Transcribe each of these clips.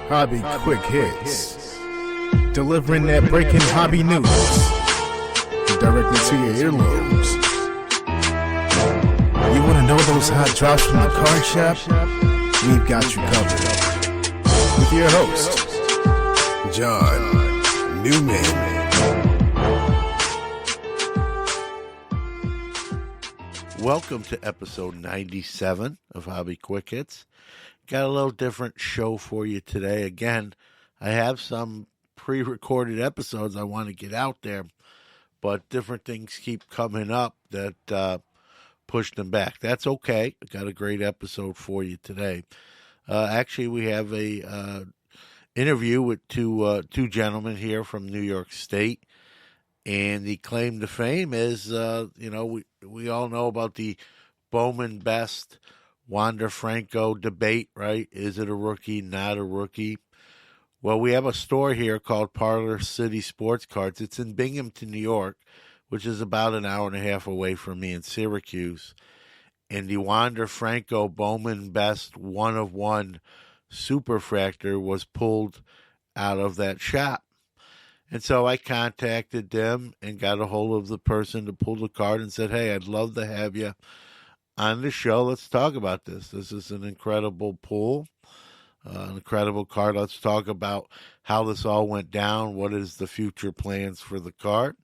Hobby Quick Hits. Delivering that breaking hobby news directly to your earlobes. You want to know those hot drops from the card shop? We've got you covered. With your host, John Newman. Welcome to episode 97 of Hobby Quick Hits. Got a little different show for you today. Again, I have some pre-recorded episodes I want to get out there, but different things keep coming up that push them back. That's okay. I got a great episode for you today. Actually, we have a interview with two gentlemen here from New York State. And the claim to fame is, we all know about the Bowman Best Wander Superfractor debate, right? Is it a rookie, not a rookie? Well, we have a store here called Parlor City Sports Cards. It's in Binghamton, New York, which is about an hour and a half away from me in Syracuse. And the Wander Superfractor Bowman Best One-of-One Superfractor was pulled out of that shop. And so I contacted them and got a hold of the person to pull the card and said, hey, I'd love to have you on the show. Let's talk about this. This is an incredible pull, an incredible card. Let's talk about how this all went down. What is the future plans for the card?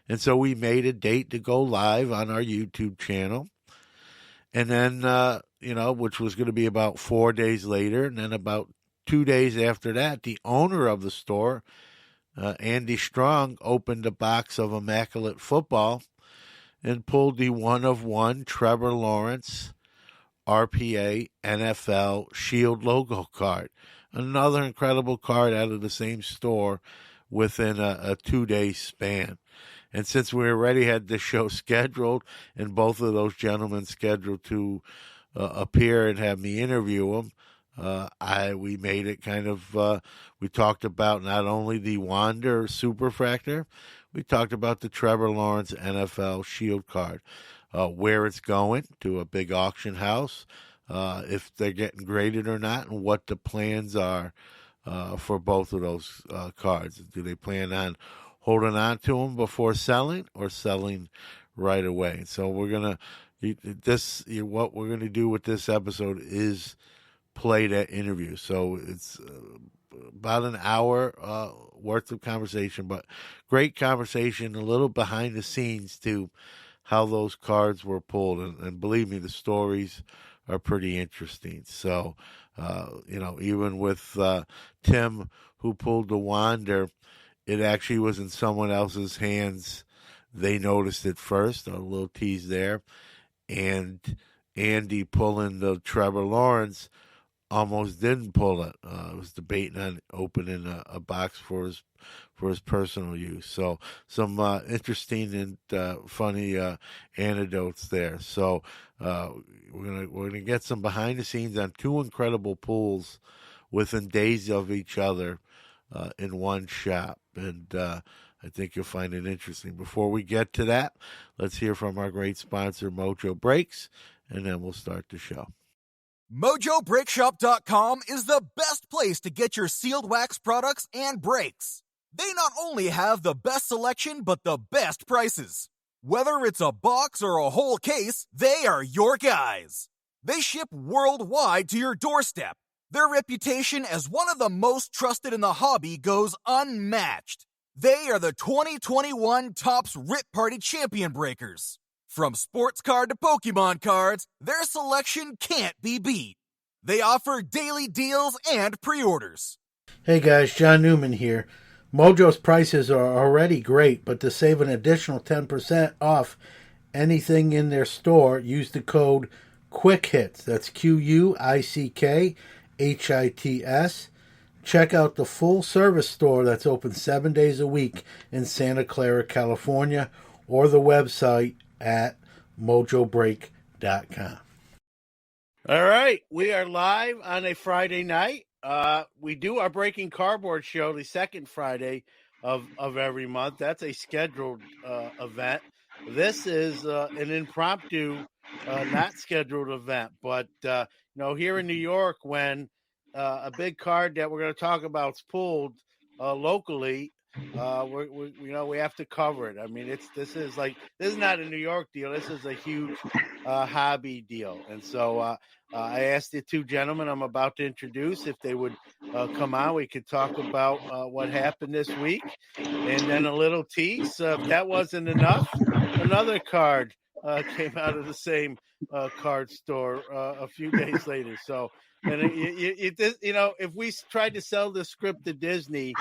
And so we made a date to go live on our YouTube channel. And then, which was going to be about 4 days later. And then about 2 days after that, the owner of the store, Andy Strong, opened a box of Immaculate Football and pulled the one-of-one Trevor Lawrence RPA NFL Shield logo card. Another incredible card out of the same store within a 2-day span. And since we already had this show scheduled and both of those gentlemen scheduled to appear and have me interview them, we made it we talked about not only the Wander Superfractor, we talked about the Trevor Lawrence NFL Shield card, where it's going to a big auction house, if they're getting graded or not, and what the plans are for both of those cards. Do they plan on holding on to them before selling or selling right away? So what we're going to do with this episode is play that interview. So it's about an hour worth of conversation, but great conversation, a little behind the scenes to how those cards were pulled. And believe me, the stories are pretty interesting. So, even with Tim, who pulled the Wander, it actually was in someone else's hands. They noticed it first, a little tease there. And Andy pulling the Trevor Lawrence almost didn't pull it. Was debating on opening a box for his personal use. So some interesting and funny anecdotes there. So we're gonna get some behind the scenes on two incredible pulls within days of each other in one shop, and I think you'll find it interesting. Before we get to that, let's hear from our great sponsor, Mojo Brakes, and then we'll start the show. MojoBrakeShop.com is the best place to get your sealed wax products and brakes. They not only have the best selection, but the best prices. Whether it's a box or a whole case, they are your guys. They ship worldwide to your doorstep. Their reputation as one of the most trusted in the hobby goes unmatched. They are the 2021 Topps Rip Party Champion Breakers. From sports card to Pokemon cards, their selection can't be beat. They offer daily deals and pre-orders. Hey guys, John Newman here. Mojo's prices are already great, but to save an additional 10% off anything in their store, use the code QUICKHITS. That's QUICKHITS. Check out the full service store that's open 7 days a week in Santa Clara, California, or the website at mojobreak.com. All right, we are live on a Friday night. We do our Breaking Cardboard show the second Friday of every month. That's a scheduled event. This is an impromptu, not scheduled event. But, here in New York, when a big card that we're going to talk about is pulled locally. We have to cover it. I mean, this is not a New York deal. This is a huge hobby deal. And so I asked the two gentlemen I'm about to introduce if they would come on. We could talk about what happened this week, and then a little tease. If that wasn't enough, another card came out of the same card store a few days later. So, and if we tried to sell the script to Disney,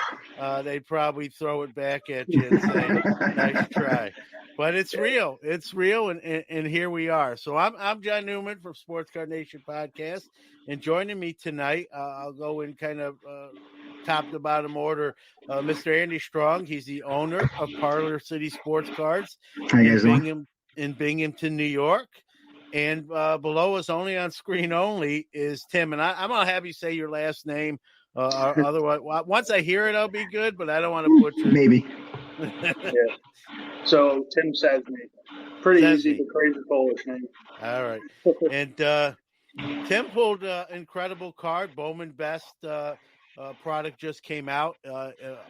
they'd probably throw it back at you and say, "Nice try." But it's real. It's real, and here we are. So I'm John Newman from Sports Card Nation Podcast, and joining me tonight, I'll go in kind of top to bottom order. Mr. Andy Strong, he's the owner of Parlor City Sports Cards in Binghamton, New York. And below us, only on screen only, is Tim. And I'm going to have you say your last name. Otherwise, once I hear it, I'll be good, but I don't want to butcher it. Maybe. Yeah. So Tim Sesney. Pretty easy, but crazy Polish name. All right. And Tim pulled an incredible card. Bowman Best product just came out.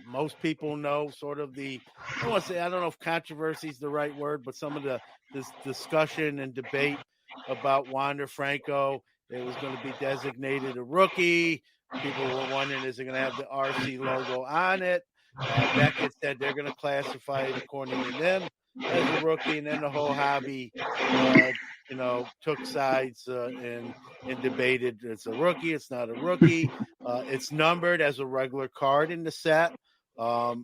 Most people know sort of I don't know if controversy is the right word, but some of this discussion and debate about Wander Franco. It was going to be designated a rookie. People were wondering, is it going to have the RC logo on it? Beckett said they're going to classify it according to them as a rookie, and then the whole hobby, took sides and debated. It's a rookie. It's not a rookie. It's numbered as a regular card in the set, I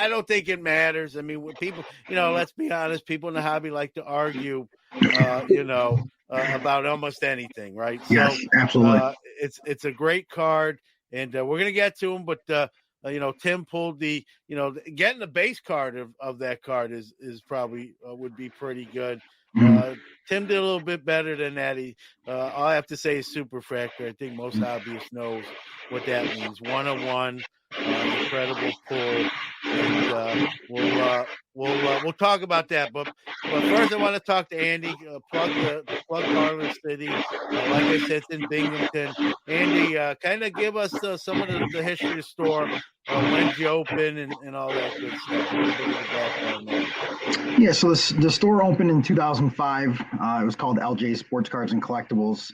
don't think it matters. I mean, when people, let's be honest, people in the hobby like to argue, about almost anything, right? Yes, absolutely. It's a great card, and we're gonna get to them, but Tim pulled getting the base card of that card is probably would be pretty good. Tim did a little bit better than that. All I have to say is Superfractor. I think most hobbyists knows what that means. 101, incredible pull, and we'll talk about that. But first, I want to talk to Andy. Plug Parlor City. Like I said, it's in Binghamton. Andy, kind of give us some of the history of the store. When did you open and all that good stuff? A little bit of the background there. Yeah, so the store opened in 2005. It was called LJ Sports Cards and Collectibles.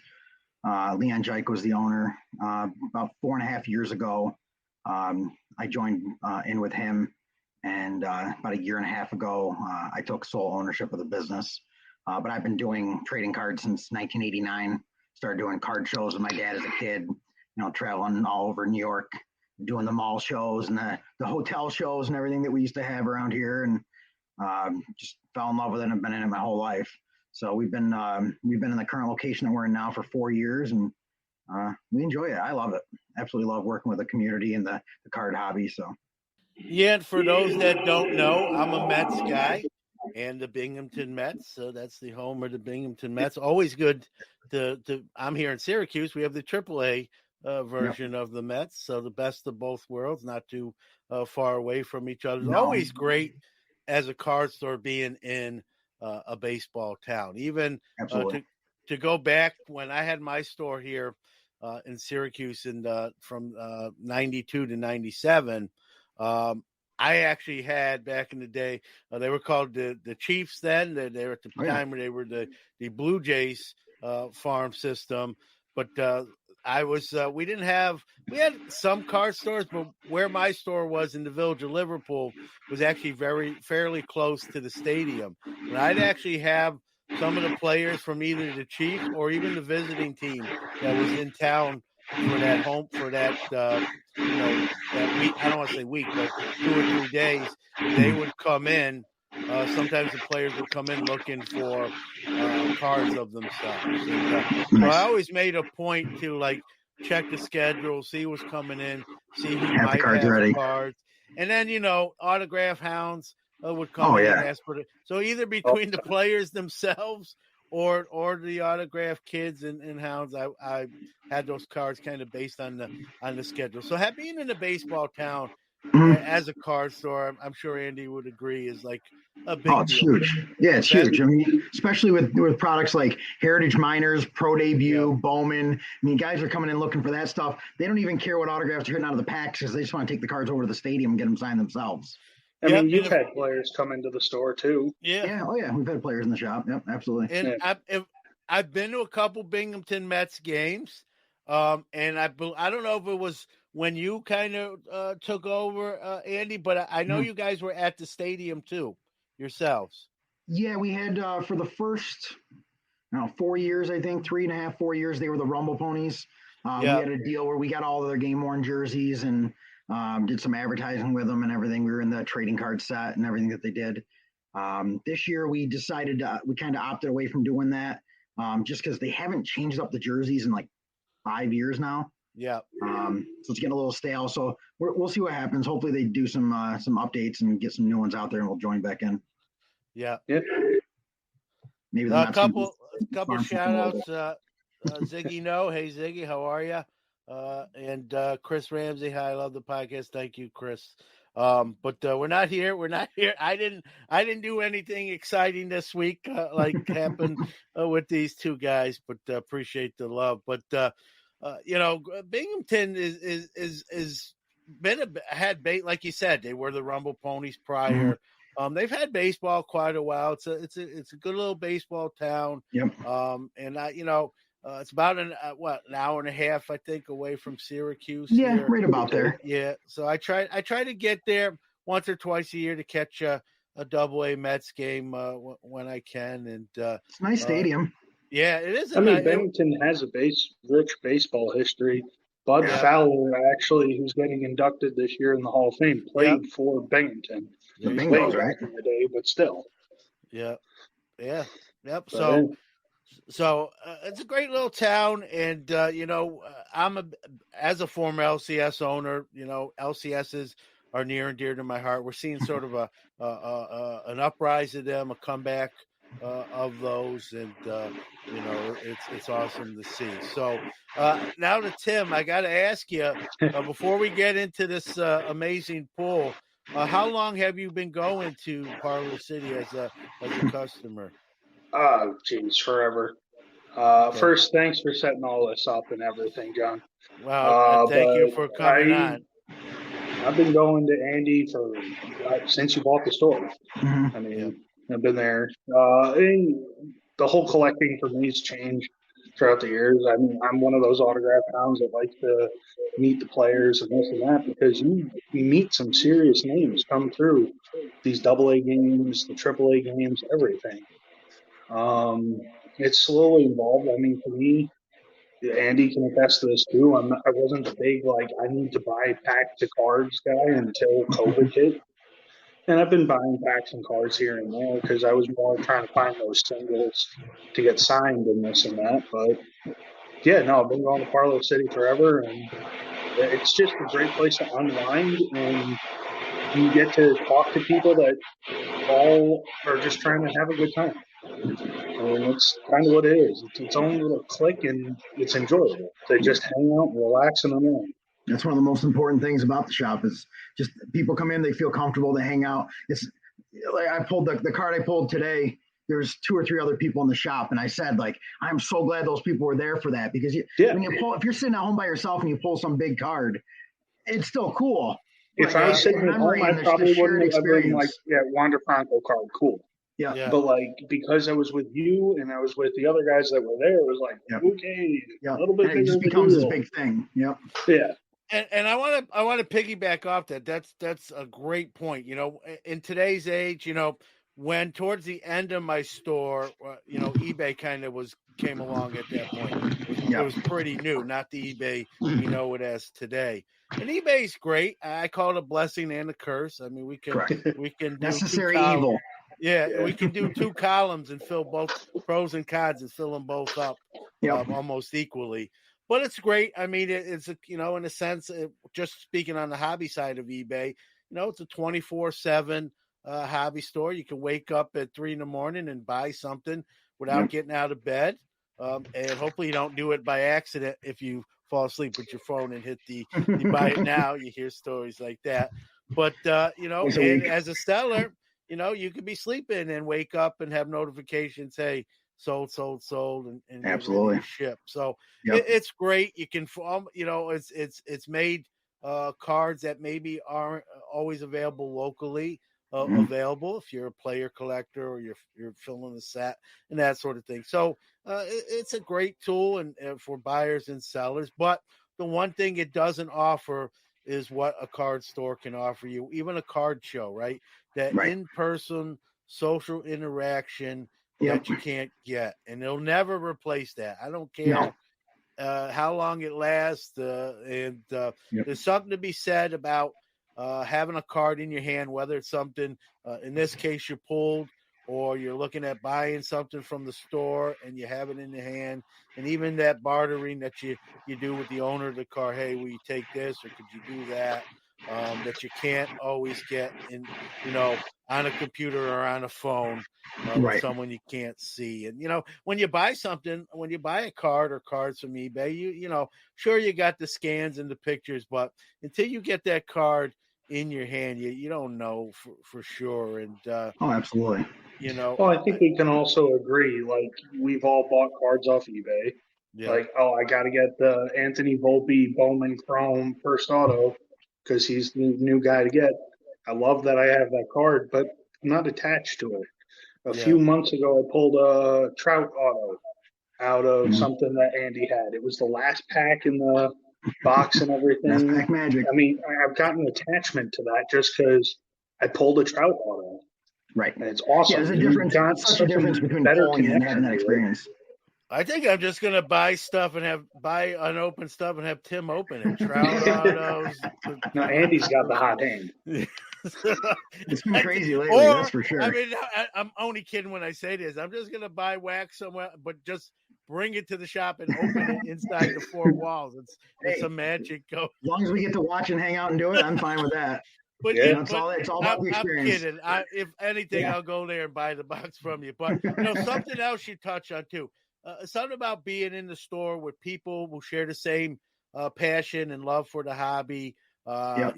Leon Jike was the owner. About 4.5 years ago, I joined in with him, and about 1.5 years ago, I took sole ownership of the business. But I've been doing trading cards since 1989. Started doing card shows with my dad as a kid, traveling all over New York, doing the mall shows and the hotel shows and everything that we used to have around here, and just fell in love with it and have been in it my whole life. So we've been in the current location that we're in now for 4 years, and we enjoy it. I love it. Absolutely love working with the community and the card hobby. So yeah, and for those that don't know, I'm a Mets guy and the Binghamton Mets. So that's the home of the Binghamton Mets. Always good I'm here in Syracuse. We have the AAA version of the Mets. So the best of both worlds, not too far away from each other. It's always great as a card store being in a baseball town. Even to go back when I had my store here in Syracuse from 92 to 97, I actually had back in the day, they were called the Chiefs then. They were at the time where they were the Blue Jays farm system. But we had some card stores, but where my store was in the village of Liverpool was actually fairly close to the stadium. And I'd actually have some of the players from either the Chiefs or even the visiting team that was in town for that that week. I don't want to say week, but 2 or 3 days, they would come in. Sometimes the players would come in looking for cards of themselves. And, so I always made a point to check the schedule, see what's coming in, see who might have cards, and then autograph hounds would come in and ask for it. So either between the players themselves or the autograph kids and hounds, I had those cards kind of based on the schedule. So being in a baseball town as a card store, I'm sure Andy would agree, is a big it's deal. huge. Yeah, it's huge. I mean, especially with products like Heritage Miners, Pro Debut, Bowman. I mean, guys are coming in looking for that stuff. They don't even care what autographs are hitting out of the packs because they just want to take the cards over to the stadium and get them signed themselves. I mean, you've had players come into the store too. Yeah. Oh yeah. We've had players in the shop. Yep, absolutely. And I've been to a couple Binghamton Mets games. And I don't know if it was when you kind of took over, Andy, but I know you guys were at the stadium too yourselves. Yeah, we had for the first 4 years, I think 3.5, 4 years, they were the Rumble Ponies. We had a deal where we got all of their game worn jerseys and did some advertising with them and everything. We were in the trading card set and everything that they did. This year we decided we kind of opted away from doing that just because they haven't changed up the jerseys in like 5 years now. Yeah. So it's getting a little stale. So we'll see what happens. Hopefully they do some updates and get some new ones out there and we'll join back in. Yeah. Maybe a couple shout outs. Ziggy No. Hey Ziggy, how are you? And Chris Ramsey. Hi, I love the podcast. Thank you, Chris. But we're not here. I didn't do anything exciting this week, like happened with these two guys, but appreciate the love. But Binghamton is had bait, like you said, they were the Rumble Ponies prior. They've had baseball quite a while. It's a good little baseball town. Yep. And it's about an hour and a half, I think, away from Syracuse. Yeah, here. right about there. Yeah, so I try to get there once or twice a year to catch a Double-A Mets game when I can. And it's a nice stadium. Yeah, it is. Binghamton has a rich baseball history. Bud Fowler, actually, who's getting inducted this year in the Hall of Fame, played for Binghamton. The Bengals, right? In the day, but still. Yeah. Yep. But, So it's a great little town, and as a former LCS owner, LCSs are near and dear to my heart. We're seeing sort of an uprise of them, a comeback of those, and it's awesome to see. So now to Tim, I got to ask you before we get into this amazing pool, how long have you been going to Parlor City as a customer? Oh, geez, forever. First, thanks for setting all this up and everything, John. Wow, thank you for coming on. I've been going to Andy since you bought the store. Mm-hmm. I mean, I've been there. And the whole collecting for me has changed throughout the years. I mean, I'm one of those autograph hounds that likes to meet the players and this and that because you meet some serious names come through these Double-A games, the Triple-A games, everything. It's slowly evolved. I mean, for me, Andy can attest to this too. I wasn't a big I need to buy packs of cards guy until COVID hit, and I've been buying packs and cards here and there because I was more trying to find those singles to get signed and this and that. But I've been going to Parlor City forever, and it's just a great place to unwind and you get to talk to people that all are just trying to have a good time. And it's kind of what it is. It's its own little clique, and it's enjoyable. They just hang out and relax and unwind. That's one of the most important things about the shop is just people come in, they feel comfortable, they hang out. It's like I pulled the card I pulled today. There's 2 or 3 other people in the shop, and I said, I'm so glad those people were there for that because when you pull, if you're sitting at home by yourself and you pull some big card, it's still cool. If I was sitting at home, I probably wouldn't have been Wander Franco card, cool. Yeah. But because I was with you and I was with the other guys that were there, it was okay, a little bit bigger. It just becomes this big thing. Yep. Yeah. And I want to piggyback off that. That's a great point. In today's age, when towards the end of my store, eBay kind of came along at that point. It was pretty new, not the eBay we know it as today. And eBay's great. I call it a blessing and a curse. I mean, we can do necessary evil. Yeah, we can do 2 columns and fill both pros and cons and fill them both up almost equally. But it's great. I mean, it's in a sense, just speaking on the hobby side of eBay, it's a 24/7 hobby store. You can wake up at 3 a.m. and buy something without getting out of bed. And hopefully you don't do it by accident if you fall asleep with your phone and hit you buy it now. You hear stories like that. But, and as a seller, you could be sleeping and wake up and have notifications, hey, sold, and get Absolutely. ready to ship. So Yep. it's great. You can, it's made cards that maybe aren't always available locally. Available if you're a player collector or you're filling a set and that sort of thing. So it's a great tool and for buyers and sellers. But the one thing it doesn't offer is what a card store can offer you, even a card show, right? That Right. in-person social interaction Yep. that you can't get, and they'll never replace that. I don't care. No. How long it lasts, and there's something to be said about having a card in your hand, whether it's something, in this case, you pulled, or you're looking at buying something from the store and you have it in your hand, and even that bartering that you do with the owner of the car. Hey, will you take this, or could you do that? That you can't always get in, on a computer or on a phone with someone you can't see. And, when you buy something, when you buy a card or cards from eBay, sure, you got the scans and the pictures, but until you get that card in your hand, you don't know for sure. And, absolutely. Well, I think we can also agree, like, we've all bought cards off eBay. Yeah. Like, I got to get the Anthony Volpe Bowman Chrome first auto because he's the new guy to get. I love that I have that card, but I'm not attached to it. A few months ago, I pulled a Trout auto out of something that Andy had. It was the last pack in the box and everything. Last pack magic. I mean, I've gotten an attachment to that just because I pulled a Trout auto. Right. And it's awesome. Yeah, there's such a difference between pulling and having that experience. I think I'm just gonna buy unopened stuff and have Tim open it. Trout autos. No, Andy's got the hot hand. It's been crazy lately, that's for sure. I mean, I'm only kidding when I say this. I'm just gonna buy wax somewhere, but just bring it to the shop and open it inside the four walls. It's a magic go. As long as we get to watch and hang out and do it, I'm fine with that. But it's all about the experience. I'm kidding. If anything, I'll go there and buy the box from you. But something else you touch on too. Something about being in the store with people who share the same passion and love for the hobby. I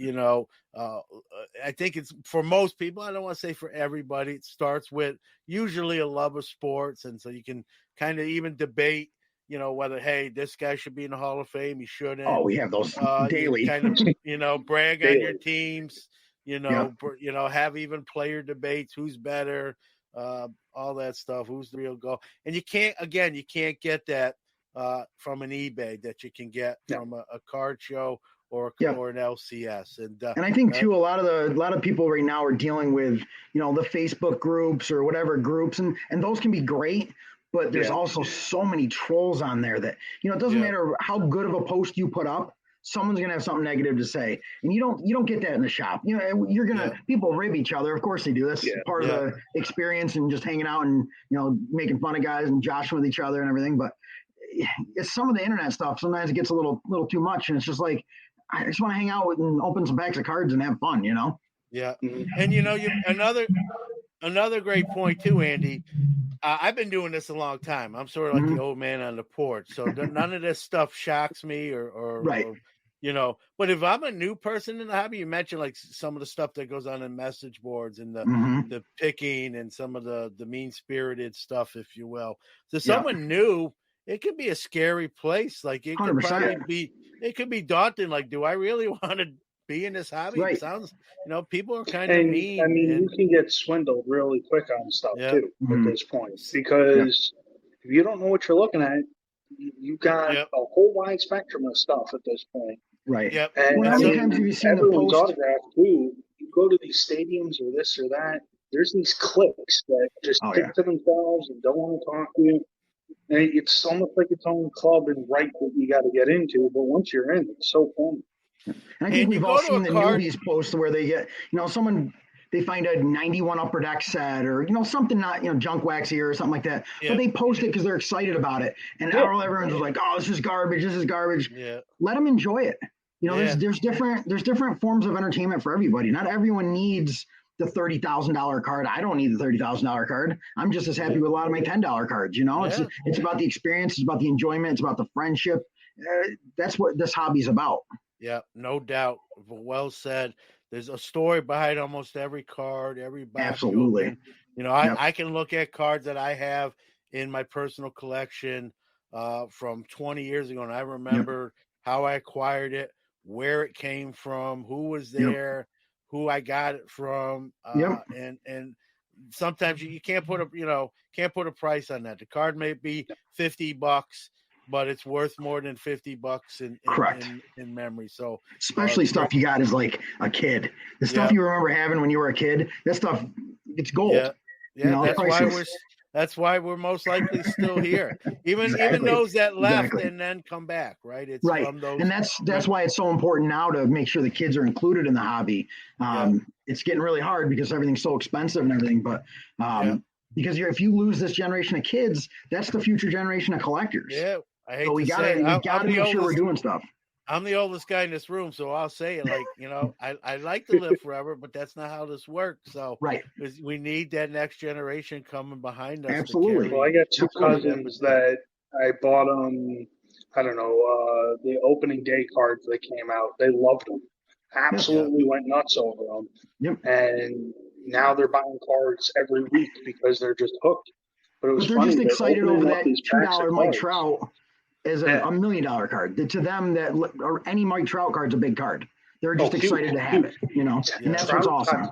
think it's for most people. I don't want to say for everybody. It starts with usually a love of sports, and so you can kind of even debate, whether, hey, this guy should be in the Hall of Fame, he shouldn't. Oh, we have those daily. Kind of, brag daily. On your teams. Have even player debates. Who's better? All that stuff. Who's the real goal? And you can't get that from an eBay that you can get from a card show or an LCS. And I think too, a lot of people right now are dealing with, the Facebook groups or whatever groups, and those can be great, but there's also so many trolls on there that, it doesn't matter how good of a post you put up, someone's going to have something negative to say. And you don't get that in the shop. You're going to, people rib each other. Of course they do. That's part of the experience and just hanging out and, making fun of guys and joshing with each other and everything. But it's some of the internet stuff. Sometimes it gets a little too much. And it's just like, I just want to hang out and open some packs of cards and have fun, Yeah. And another great point too, Andy. I've been doing this a long time. I'm sort of like the old man on the porch. So none of this stuff shocks me or but if I'm a new person in the hobby, you mentioned like some of the stuff that goes on in message boards and the picking and some of the mean-spirited stuff, if you will. So someone new, it could be a scary place. Like it could 100%. it could be daunting. Like, do I really want to be in this hobby? Right. It sounds, people are kind of mean. I mean, you can get swindled really quick on stuff too at this point, because if you don't know what you're looking at, you got a whole wide spectrum of stuff at this point. Right. Yep. And how many times have you seen the everyone's post? autograph too. You go to these stadiums or this or that, there's these cliques that just stick to themselves and don't want to talk to you. And it's almost like its own club and right that you got to get into. But once you're in, it's so fun. And I think we've all seen the newbies post where they get, they find a 91 Upper Deck set or, something not, junk wax here or something like that. Yeah. But they post it because they're excited about it. And everyone's just like, oh, this is garbage. Yeah. Let them enjoy it. There's different forms of entertainment for everybody. Not everyone needs the $30,000 card. I don't need the $30,000 card. I'm just as happy with a lot of my $10 cards. It's about the experience. It's about the enjoyment. It's about the friendship. That's what this hobby is about. Yeah, no doubt. Well said. there's a story behind almost every card, every box. Absolutely. You know, I can look at cards that I have in my personal collection from 20 years ago, and I remember how I acquired it, where it came from, who was there, who I got it from, and sometimes you can't put a price on that. The card may be $50, but it's worth more than $50 in memory. So especially stuff you got as like a kid, the stuff you remember having when you were a kid, that stuff, it's gold. Yeah, you know, that's why we're most likely still here. Even those that left and then come back, right? It's from those, and that's why it's so important now to make sure the kids are included in the hobby. It's getting really hard because everything's so expensive and everything, but because if you lose this generation of kids, that's the future generation of collectors. Yeah, I hate so we to gotta say it. we gotta make sure we're doing stuff. I'm the oldest guy in this room, so I'll say it like, you know, I like to live forever, but that's not how this works. So we need that next generation coming behind us. Absolutely. Well, I got two cousins that I bought them, I don't know, the opening day cards that came out. They loved them. Absolutely went nuts over them. Yep. And now they're buying cards every week because they're just hooked. But it was they're funny. just excited over that $2 Mike cards. Trout as a $1 million card. To them, or any Mike Trout card's a big card. They're just excited to have it, you know, and that's Trout, what's awesome.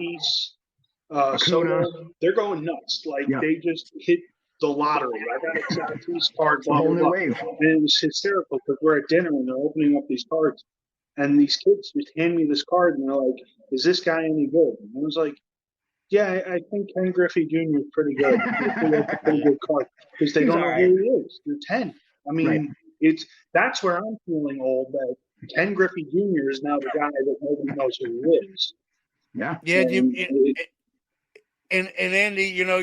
Tatis, Soto, they're going nuts. Like they just hit the lottery. I got a Tatis card. A whole new wave. And it was hysterical because we're at dinner and they're opening up these cards. And these kids just hand me this card and they're like, is this guy any good? And I was like, yeah, I think Ken Griffey Jr. is pretty good. It's a pretty good card because they don't know who he is. They're 10. I mean, that's where I'm feeling old, that Ken Griffey Jr. is now the guy that nobody knows who he is. Yeah. And Andy, you know,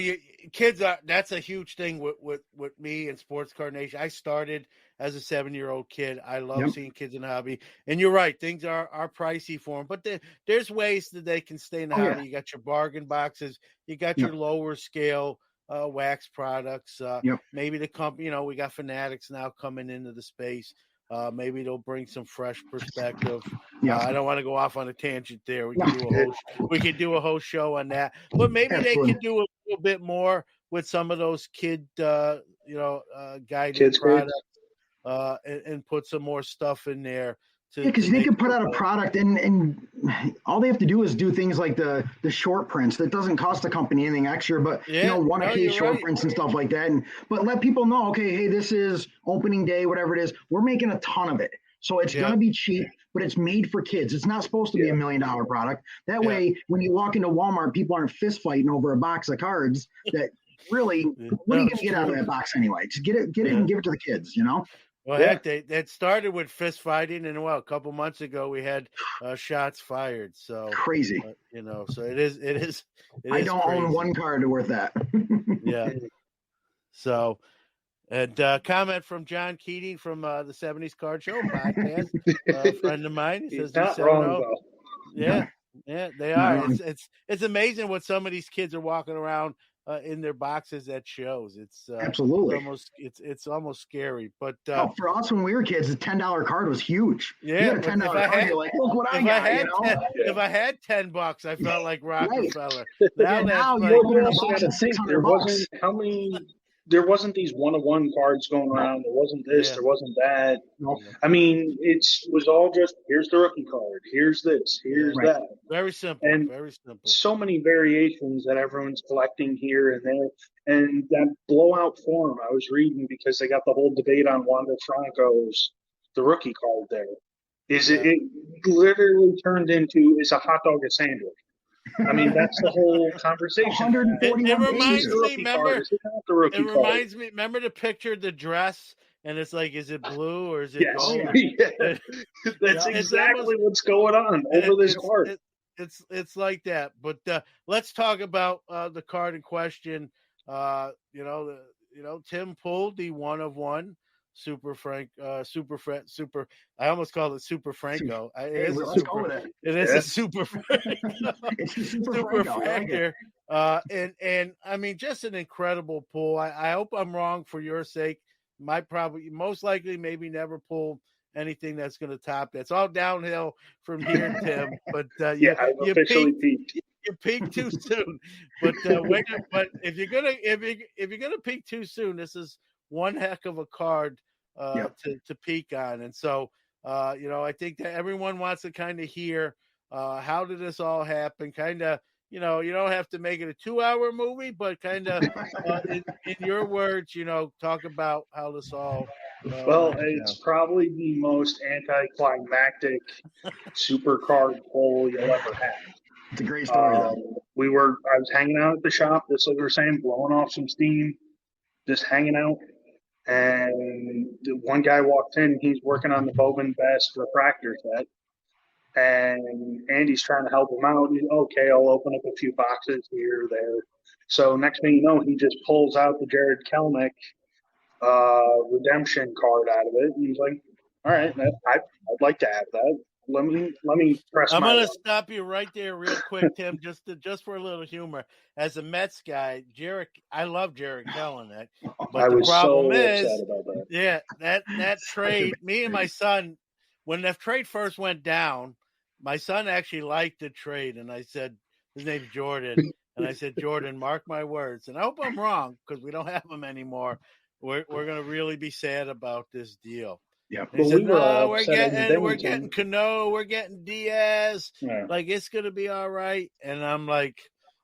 kids that's a huge thing with me and Sports Card Nation. I started as a 7-year-old kid. I love seeing kids in the hobby. And you're right, things are pricey for them, but there's ways that they can stay in the hobby. You got your bargain boxes, you got your lower scale wax products. Maybe the company, you know, we got Fanatics now coming into the space. Maybe they'll bring some fresh perspective. I don't want to go off on a tangent there. We can do a whole show on that. But maybe they can do a little bit more with some of those kid, guided products, and put some more stuff in there. Because they can put out a product and all they have to do is do things like the short prints that doesn't cost the company anything extra, but one of these short prints and stuff like that. But let people know, okay, hey, this is opening day, whatever it is. We're making a ton of it. So it's going to be cheap, but it's made for kids. It's not supposed to be $1 million product. That way, when you walk into Walmart, people aren't fist fighting over a box of cards that really, what are you going to get out of that box anyway? Just get it and give it to the kids, you know? Well, heck, that started with fist fighting, and a couple months ago we had shots fired. So crazy, you know. So it is. I don't own one card worth that. So, and comment from John Keating from the 70s Card Show podcast, a friend of mine. He says not wrong though. Yeah, they are. It's amazing what some of these kids are walking around in their boxes at shows. It's absolutely it's almost scary. But for us when we were kids, a $10 card was huge. Yeah, you got a $10 card. You're like, look what I got. If I had $10, I felt like Rockefeller. Now you also got to think there wasn't these one-of-one cards going around. There wasn't this. There wasn't that. I mean, it was all just, here's the rookie card. Here's this. Here's that. Very simple. And very simple. So many variations that everyone's collecting here and there. And that blowout form I was reading because they got the whole debate on Wander Franco's, the rookie card there. It literally turned into, is a hot dog a sandwich? I mean, that's the whole conversation. 141 it reminds me, remember the picture of the dress, and it's like, is it blue or is it gold? That's exactly what's going on over this card. It's like that. But let's talk about the card in question. Tim pulled the 1-of-1 Super. I almost called it Super Franco. It is a Super Franco. It's a Super Superfractor. And I mean, just an incredible pull. I hope I'm wrong for your sake. Most likely maybe never pull anything that's going to top that. It's all downhill from here, Tim. But I've you officially peaked. You peaked too soon. But but if you're gonna peak too soon, this is one heck of a card to peak on. And so I think that everyone wants to kind of hear how did this all happen? Kind of, you don't have to make it a 2-hour movie, but kind of in your words, talk about how this all. It's probably the most anticlimactic supercard pull you'll ever have. It's a great story, though. I was hanging out at the shop, just like we were saying, blowing off some steam, just hanging out. And one guy walked in, he's working on the Bowman Best refractor set. And Andy's trying to help him out. He's, okay, I'll open up a few boxes here or there. So next thing you know, he just pulls out the Jared Kelenic redemption card out of it. And he's like, all right, I'd like to have that. Let me press. I'm going to stop you right there real quick, Tim, just for a little humor. As a Mets guy, I love Jared Kelenic, but the problem is, that trade, me and my son, when the trade first went down, my son actually liked the trade, and I said, his name's Jordan, and I said, Jordan, mark my words, and I hope I'm wrong because we don't have him anymore. We're going to really be sad about this deal. Yeah, but we're getting Cano, we're getting Diaz, like it's gonna be all right. And I'm like,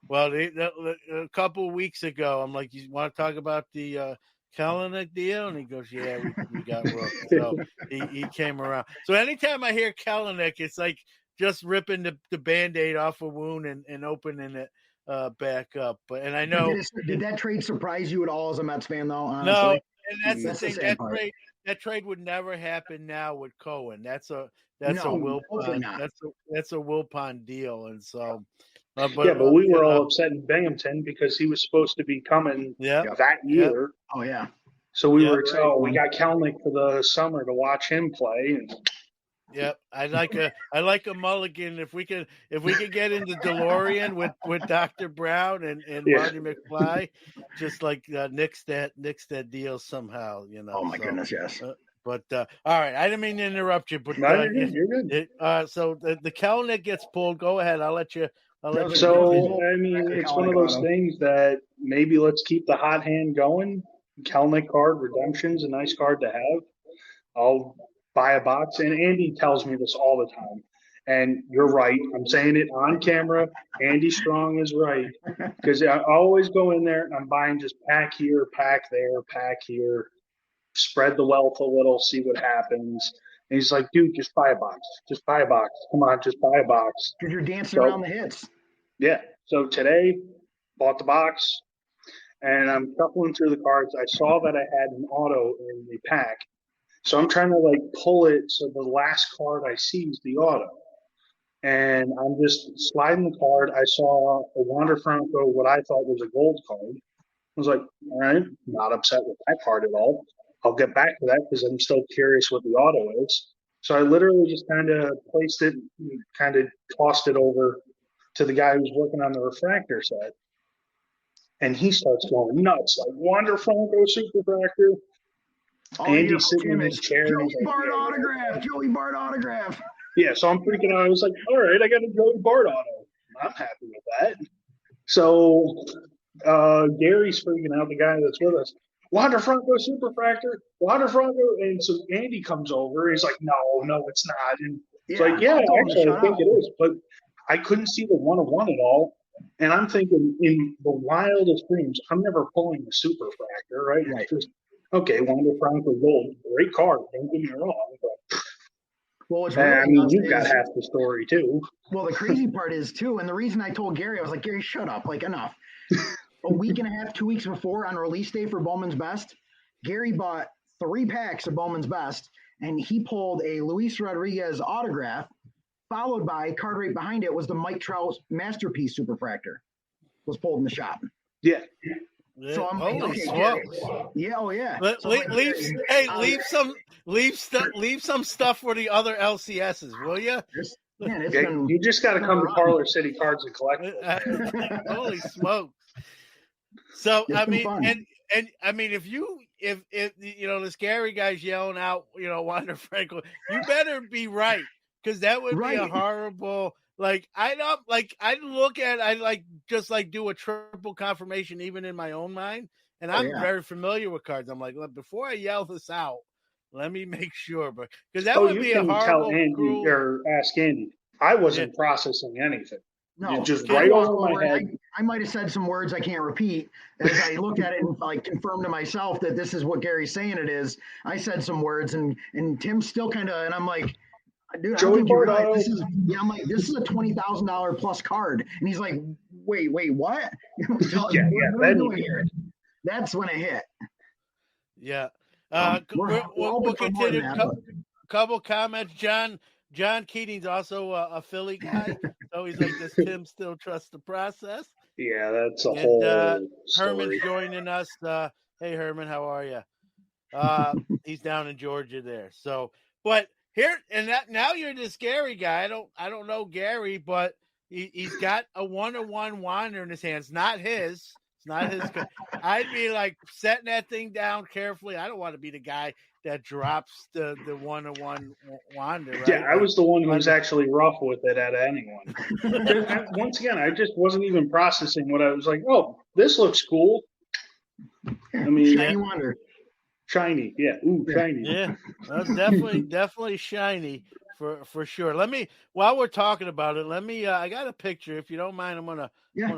well, a couple of weeks ago, I'm like, you want to talk about the Kelenic deal? And he goes, yeah, we got rooked. So he came around. So anytime I hear Kelenic, it's like just ripping the Band-Aid off a wound and opening it back up. And I know, did that trade surprise you at all as a Mets fan, though? Honestly? No, and that's the thing. That trade would never happen now with Cohen. That's a Wilpon. That's a Wilpon deal, and so. But we were all upset in Binghamton because he was supposed to be coming that year. Oh yeah. So we were excited. We got Kelenic for the summer to watch him play. Yep, I like a mulligan. If we could get into DeLorean with Dr. Brown and Marty McFly, just like nix that deal somehow, Oh my goodness, yes. But all right, I didn't mean to interrupt you, but you're good. So the Kelenic gets pulled. Go ahead. I'll let you. So I mean, it's one of those things that maybe let's keep the hot hand going. Kelenic card redemption's a nice card to have. I'll buy a box, and Andy tells me this all the time. And you're right. I'm saying it on camera. Andy Strong is right. Because I always go in there and I'm buying just pack here, pack there, pack here, spread the wealth a little, see what happens. And he's like, dude, just buy a box. Just buy a box. Come on, just buy a box. Because you're dancing around the hits. Yeah. So today, bought the box, and I'm shuffling through the cards. I saw that I had an auto in the pack. So I'm trying to pull it so the last card I see is the auto. And I'm just sliding the card. I saw a Wander Franco, what I thought was a gold card. I was like, all right, not upset with that card at all. I'll get back to that because I'm still curious what the auto is. So I literally just kind of placed it, kind of tossed it over to the guy who's working on the refractor set. And he starts going nuts, like Wander Franco Superfractor. Andy's sitting in his chair. Joey Bart autograph. Yeah, so I'm freaking out. I was like, all right, I got a Joey Bart auto. I'm happy with that. So Gary's freaking out, the guy that's with us. Wander Franco Superfractor, Wander Franco. And so Andy comes over. He's like, no, it's not. And it's like, yeah, actually, I think it is. But I couldn't see the 1-of-1 at all. And I'm thinking, in the wildest dreams, I'm never pulling a Superfractor, right? It's just, okay, Wander Franco Gold, great card. Don't get me wrong, but you've got half the story too. Well, the crazy part is too, and the reason I told Gary, I was like, Gary, shut up, enough. A week and a half, 2 weeks before, on release day for Bowman's Best, Gary bought 3 packs of Bowman's Best, and he pulled a Luis Rodriguez autograph, followed by card right behind it was the Mike Trout Masterpiece Superfractor. Was pulled in the shop. Yeah. So I'm like, okay, yeah. Leave some stuff for the other LCSs, will you? Man, you just got to come to Parlor City Cards and Collectibles. Holy smokes! So I mean, And I mean, if this Gary guy's yelling out, Wander Franco, you better be right, because that would be a horrible. Like I do a triple confirmation even in my own mind, and I'm very familiar with cards. I'm like, before I yell this out, let me make sure, but because that would be a horrible. Tell Andy or ask Andy. I wasn't processing anything. No, just right over my head. I might have said some words I can't repeat. As I looked at it and confirmed to myself that this is what Gary's saying it is. I said some words, and Tim's still kind of, and I'm like, dude, I don't think you realize this is. Yeah, I'm like, this is a $20,000 plus card, and he's like, wait, what? What are we doing here? That's when it hit. Yeah, we'll continue. Couple comments, John. John Keating's also a Philly guy, so he's like, does Tim still trust the process? Yeah, that's a whole story. Herman's joining us. Hey, Herman, how are you? He's down in Georgia there. So, but here and that now you're this Gary guy. I don't know Gary, but he's got a 1-1 Wander in his hands. Not his. It's not his. I'd be like setting that thing down carefully. I don't want to be the guy that drops the 1-1 Wander. Right? Yeah, I was the one who was actually rough with it at anyone. Once again, I just wasn't even processing what I was like. Oh, this looks cool. I mean, shiny Wander. Shiny, yeah. Ooh, shiny. Yeah, that's definitely shiny for sure. Let me, while we're talking about it, I got a picture. If you don't mind, I'm gonna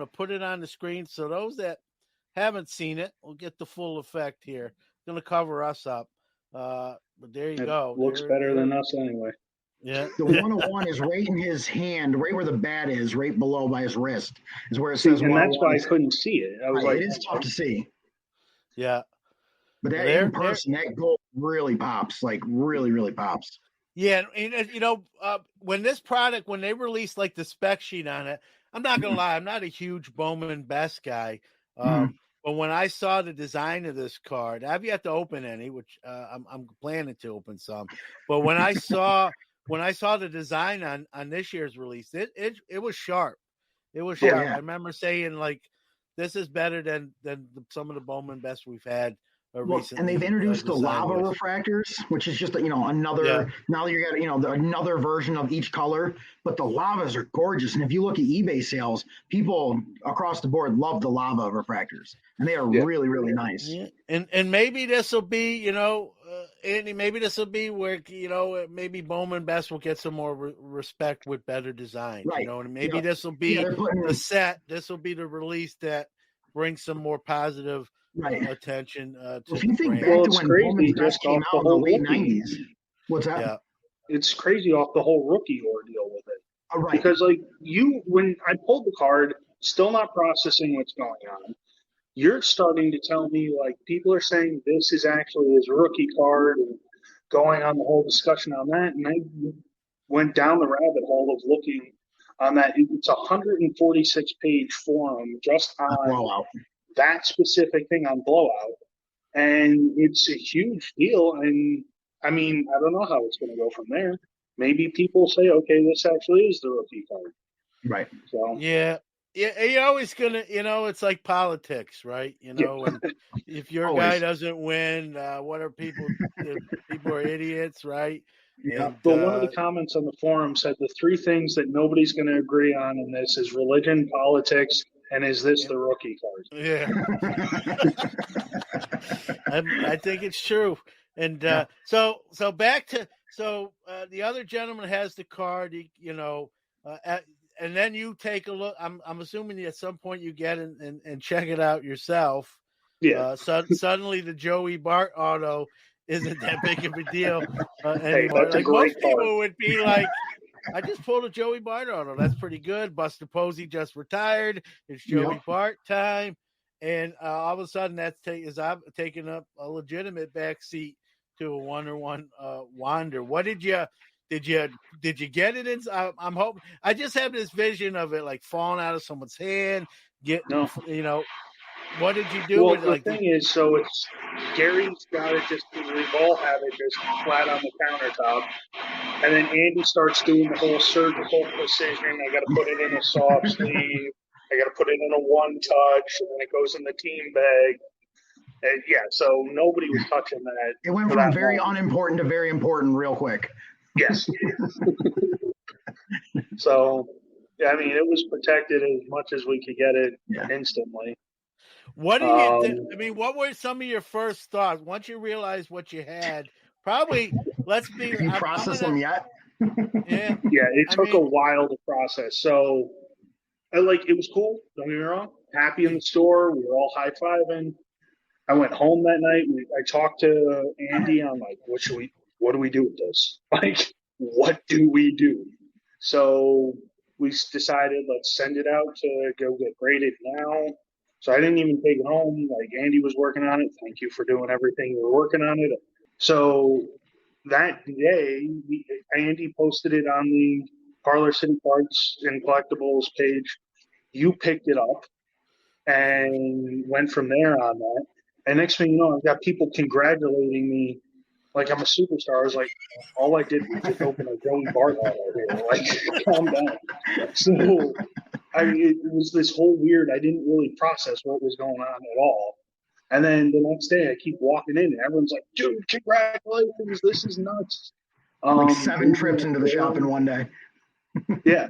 put it on the screen so those that haven't seen it will get the full effect here. Gonna cover us up. But there you go. Looks better than us anyway. Yeah. The 101 is right in his hand, right where the bat is, right below by his wrist, is where it says. And that's why I couldn't see it. I was like, it is tough to see. Yeah. But that in person, that goal really pops, like really, really pops. Yeah, and when they released like the spec sheet on it, I'm not gonna lie, I'm not a huge Bowman Best guy. But when I saw the design of this card, I've yet to open any, which I'm planning to open some. But when I saw the design on this year's release, it was sharp. It was sharp. Yeah. I remember saying like, this is better than some of the Bowman Best we've had. Recently, and they've introduced the lava refractors, which is just another. Now you got another version of each color, but the lavas are gorgeous. And if you look at eBay sales, people across the board love the lava refractors, and they are really, really nice. Yeah. And maybe this will be, Andy. Maybe this will be where maybe Bowman Best will get some more respect with better design. Right. And maybe this will be the set. This will be the release that brings some more positive. Attention to if you think brand. back to when Bowman Best came out in the late 90s. What's that? Yeah. It's crazy off the whole rookie ordeal with it. Right. Because when I pulled the card, still not processing what's going on, you're starting to tell me like people are saying this is actually his rookie card and going on the whole discussion on that. And I went down the rabbit hole of looking on that. It's a 146-page forum just on that specific thing on Blowout, and it's a huge deal. And I mean, I don't know how it's going to go from there. Maybe people say, okay, this actually is the rookie card, right? So yeah, you're always gonna, it's like politics, right? And if your guy doesn't win, what are people? People are idiots, right? Yeah. But one of the comments on the forum said the three things that nobody's going to agree on in this is religion, politics, and is this the rookie card? Yeah. I think it's true. And so back to the other gentleman has the card, and then you take a look. I'm assuming at some point you get and check it out yourself. Yeah. Suddenly the Joey Bart auto isn't that big of a deal anymore. Hey, that's a great most people would be like, I just pulled a Joey Bart auto. That's pretty good. Buster Posey just retired. It's Joey Bart time. And all of a sudden that's taking up a legitimate backseat to a 1-1 Wander. What did you get it in? I'm hoping. I just have this vision of it like falling out of someone's hand. What did you do? Well, with it? The thing is, so it's Gary's got it just, we all have it just flat on the countertop. And then Andy starts doing the whole surgical precision. I got to put it in a soft sleeve. I got to put it in a one touch. And then it goes in the team bag. Yeah, so nobody was touching that. It went from very unimportant to very important real quick. Yes. So, yeah, I mean, it was protected as much as we could get it instantly. What do you? I mean, what were some of your first thoughts once you realized what you had? Probably, let's be. Have you processed them yet? Yeah, it took a while to process. So, it was cool. Don't get me wrong. Happy in the store. We were all high fiving. I went home that night. I talked to Andy. I'm like, what do we do with this? Like, what do we do? So we decided, let's send it out to go get graded now. So I didn't even take it home. Like, Andy was working on it. Thank you for doing everything you were working on it. So that day, Andy posted it on the Parlor City Cards and Collectibles page. You picked it up and went from there on that. And next thing you know, I've got people congratulating me like I'm a superstar. I was like, all I did was just open a Joey Bartlett out here. Like, calm down. So, it was this whole weird, I didn't really process what was going on at all. And then the next day, I keep walking in, and everyone's like, dude, congratulations. This is nuts. Like 7 trips into the shop in one day. Yeah.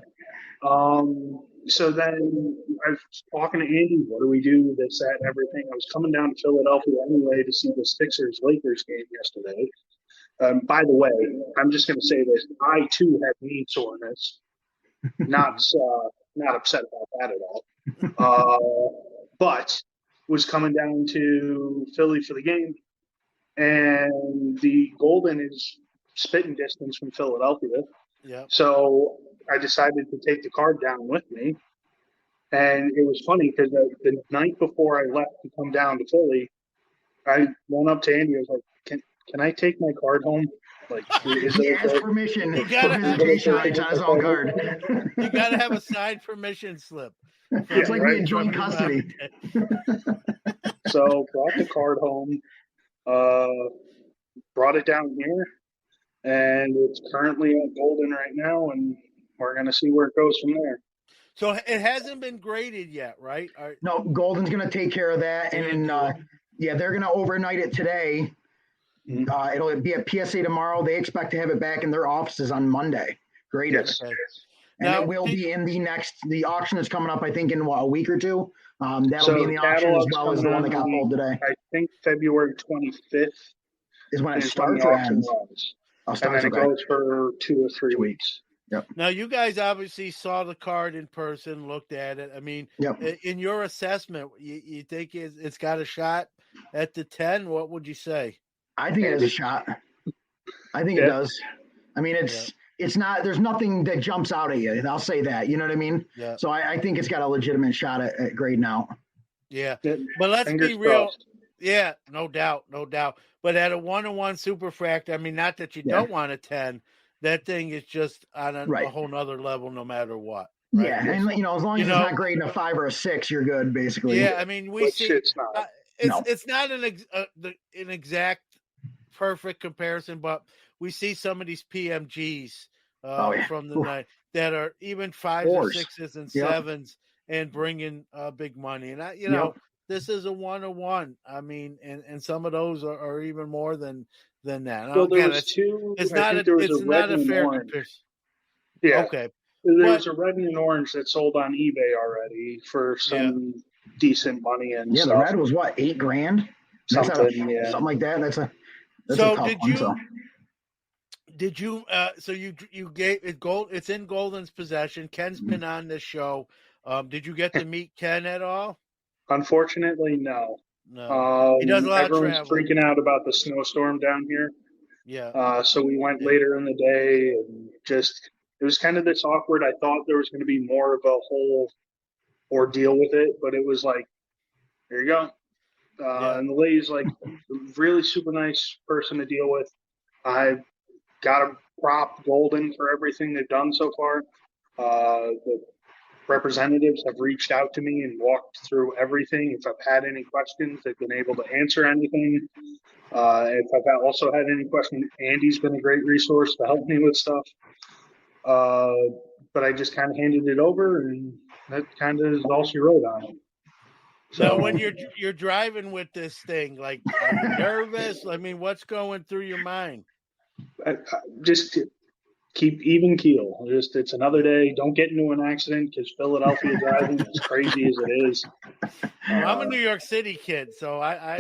So then I was talking to Andy, what do we do, this, that, and everything. I was coming down to Philadelphia anyway to see the Sixers-Lakers game yesterday. By the way, I'm just going to say this. I, too, had knee soreness. Not upset about that at all. But was coming down to Philly for the game. And the Golden is spitting distance from Philadelphia. Yeah. So I decided to take the card down with me. And it was funny because the night before I left to come down to Philly, I went up to Andy. I was like, can I take my card home? Like, he asked permission for visitation rights on his own card. You got to have a signed permission slip. It's like we in joint custody. So brought the card home, brought it down here, and it's currently at Golden right now, and we're going to see where it goes from there. So it hasn't been graded yet, right? No, Golden's going to take care of that, and they're going to overnight it today. Mm-hmm. It'll be at PSA tomorrow. They expect to have it back in their offices on Monday. Graded. Yes. And now, it will be in the auction is coming up, I think, in a week or two. That'll be in the auction as well as the one that got pulled today. I think February 25th is when it starts or ends. And then it goes for 2 or 3 weeks. Yep. Now, you guys obviously saw the card in person, looked at it. I mean, in your assessment, you think it's got a shot at the 10? What would you say? I think it has a shot. I think it does. I mean, it's not. There's nothing that jumps out at you. I'll say that. You know what I mean? Yeah. So I think it's got a legitimate shot at grading out. Yeah, but let's be real. Yeah, no doubt. But at a 1-1 Superfractor, I mean, not that you don't want a 10. That thing is just on a whole nother level, no matter what. Right? Yeah, and as long as it's not grading a 5 or a 6, you're good, basically. Yeah, I mean, it's not an exact perfect comparison, but we see some of these PMGs from the night that are even 5s or 6s and 7s and bringing big money. And this is a 1-1. I mean, and some of those are even more than that. So there was two. It's not a fair comparison. Yeah. Okay. There's a red and an orange that sold on eBay already for some decent money and stuff. The red was what, $8,000? Something like that. That's a tough one. Did you? So you gave it gold. It's in Golden's possession. Ken's been on this show. Did you get to meet Ken at all? Unfortunately, no. No. He does a lot of travel. Everyone's freaking out about the snowstorm down here. Yeah. So we went later in the day, and it was kind of this awkward. I thought there was going to be more of a whole ordeal with it, but it was like, here you go. And the lady's like really super nice person to deal with. I got a prop Golden for everything they've done so far. The representatives have reached out to me and walked through everything. If I've had any questions, they've been able to answer anything. If I've also had any questions, Andy's been a great resource to help me with stuff. But I just kind of handed it over, and that kind of is all she wrote on it. So when you're driving with this thing, like, are you nervous? I mean, what's going through your mind? Just keep even keel. It's another day. Don't get into an accident because Philadelphia driving, as crazy as it is. Well, I'm a New York City kid, so I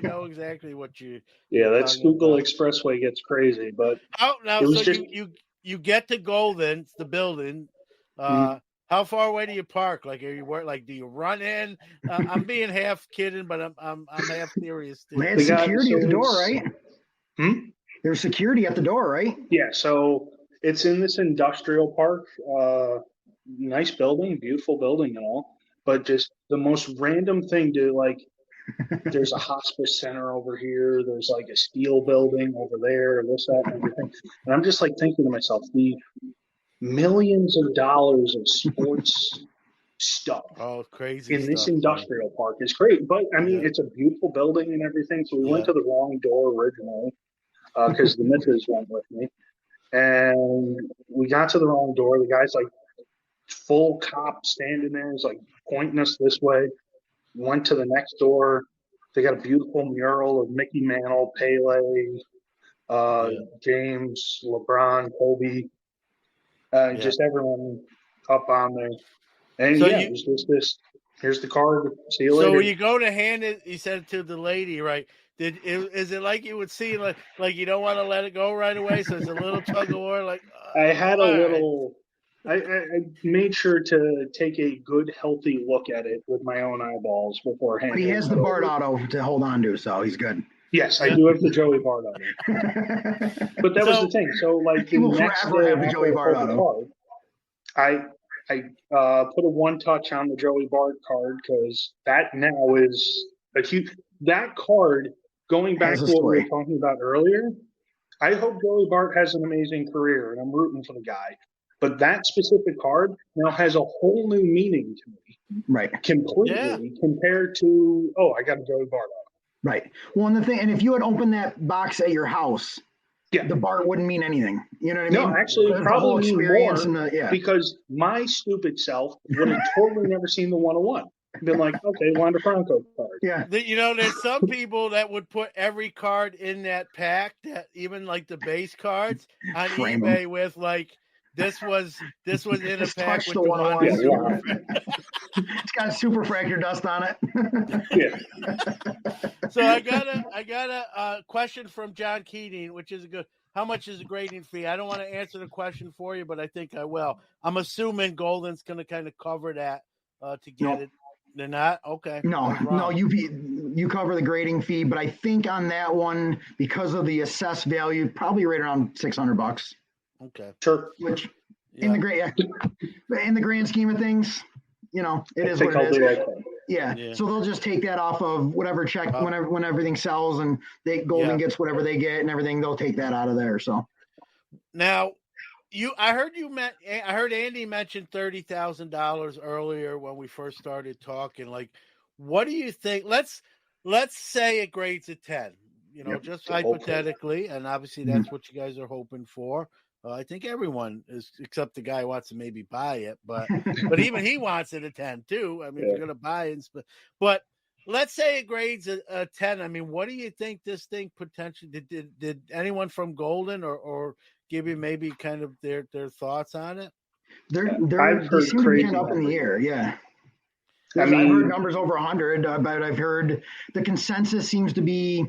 know exactly what you. Yeah, that Schuylkill about. Expressway gets crazy, but now, it was so just you get to Golden, the building. How far away do you park? Like, are you do you run in? I'm being half kidding, but I'm half serious too. They had security at the door, right? There's security at the door, right? Yeah, so it's in this industrial park. Nice building, beautiful building and all, but just the most random thing to like. There's a hospice center over here. There's like a steel building over there, this, that, and everything. And I'm just like thinking to myself, the millions of dollars of sports stuff crazy in this stuff, industrial park is great. But I mean, it's a beautiful building and everything. So we went to the wrong door originally because the missus went with me. And we got to the wrong door. The guy's like full cop standing there. He's like pointing us this way. Went to the next door. They got a beautiful mural of Mickey Mantle, Pele, James, LeBron, Kobe, just everyone up on there. And so it was just this. Here's the card. See you later. So when you go to hand it, you said it to the lady, right? Is it like you would see, like you don't want to let it go right away? So it's a little tug of war. Like I had a little. I made sure to take a good, healthy look at it with my own eyeballs beforehand. But he has the Bart Auto to hold on to, so he's good. Yes, I do have the Joey Bart Auto. But that was the thing. So, like, he will forever have the Joey Bart Auto. I put a one touch on the Joey Bart card because that now is a huge. That card, going back to what we were talking about earlier, I hope Joey Bart has an amazing career, and I'm rooting for the guy. But that specific card now has a whole new meaning to me. Right. Completely compared to, I got a Joey Bart on. Right. Well, and if you had opened that box at your house, the Bart wouldn't mean anything. You know what I mean? No, actually, probably more because my stupid self would have totally never seen the 101. Been like, okay, Wander Franco card. Yeah. There's some people that would put every card in that pack, that even like the base cards on eBay with like, This was in a pack with the 101 Superfractor. It's got Superfractor dust on it. So I got a question from John Keating, which is a good. How much is a grading fee? I don't want to answer the question for you, but I think I will. I'm assuming Golden's going to kind of cover that to get it. They're not? Okay. No, you cover the grading fee, but I think on that one, because of the assessed value, probably right around $600. Okay. Sure. Which in the grand scheme of things, it is what it is. Yeah. So they'll just take that off of whatever check when everything sells, and Golden gets whatever they get and everything. They'll take that out of there. So now, I heard Andy mention $30,000 earlier when we first started talking. Like, what do you think? Let's say it grades a 10. Just hypothetically, and obviously that's what you guys are hoping for. I think everyone is, except the guy who wants to maybe buy it, but even he wants it a 10 too. I mean, you're going to buy it, but let's say it grades a 10. I mean, what do you think this thing potentially did anyone from Golden or give you maybe kind of their thoughts on it? They seem to be up in the air. Yeah. I've heard numbers over 100, but I've heard the consensus seems to be,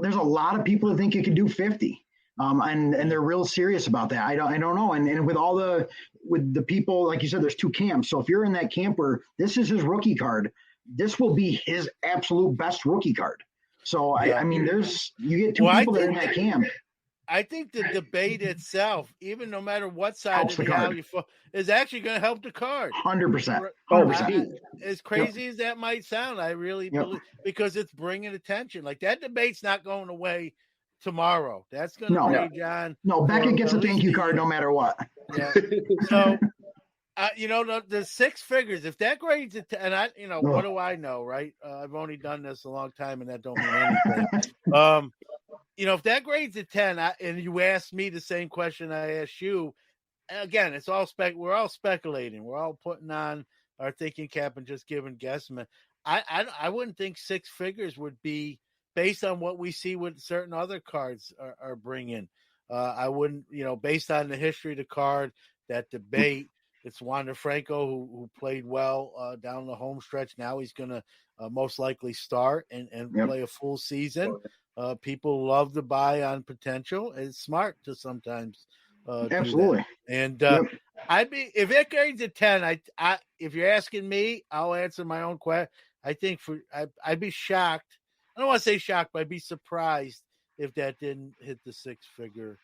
there's a lot of people that think it could do 50. And they're real serious about that. I don't know. And with the people, like you said, there's two camps. So if you're in that camp where this is his rookie card, this will be his absolute best rookie card. So I mean, you get two people that are in that camp. I think the debate itself, even no matter what side of the aisle you fall, is actually going to help the card. 100%. As crazy as that might sound, I really believe, because it's bringing attention. Like, that debate's not going away tomorrow. That's going to be John. No, Beckett gets a thank you card no matter what. Yeah. So, the six figures, if that grades it, and what do I know, right? I've only done this a long time, and that don't mean anything. If that grades a 10, and you asked me the same question I asked you, again, it's all we're all speculating. We're all putting on our thinking cap and just giving guesstimate. I wouldn't think six figures would be based on what we see with certain other cards are bringing. I wouldn't, based on the history of the card, that debate. It's Wander Franco who played well down the home stretch. Now he's going to most likely start and play a full season. People love to buy on potential. It's smart to sometimes absolutely. do that. And I'd be, if it grades a 10, I if you're asking me, I'll answer my own question. I think I'd be shocked. I don't want to say shocked, but I'd be surprised if that didn't hit the six-figure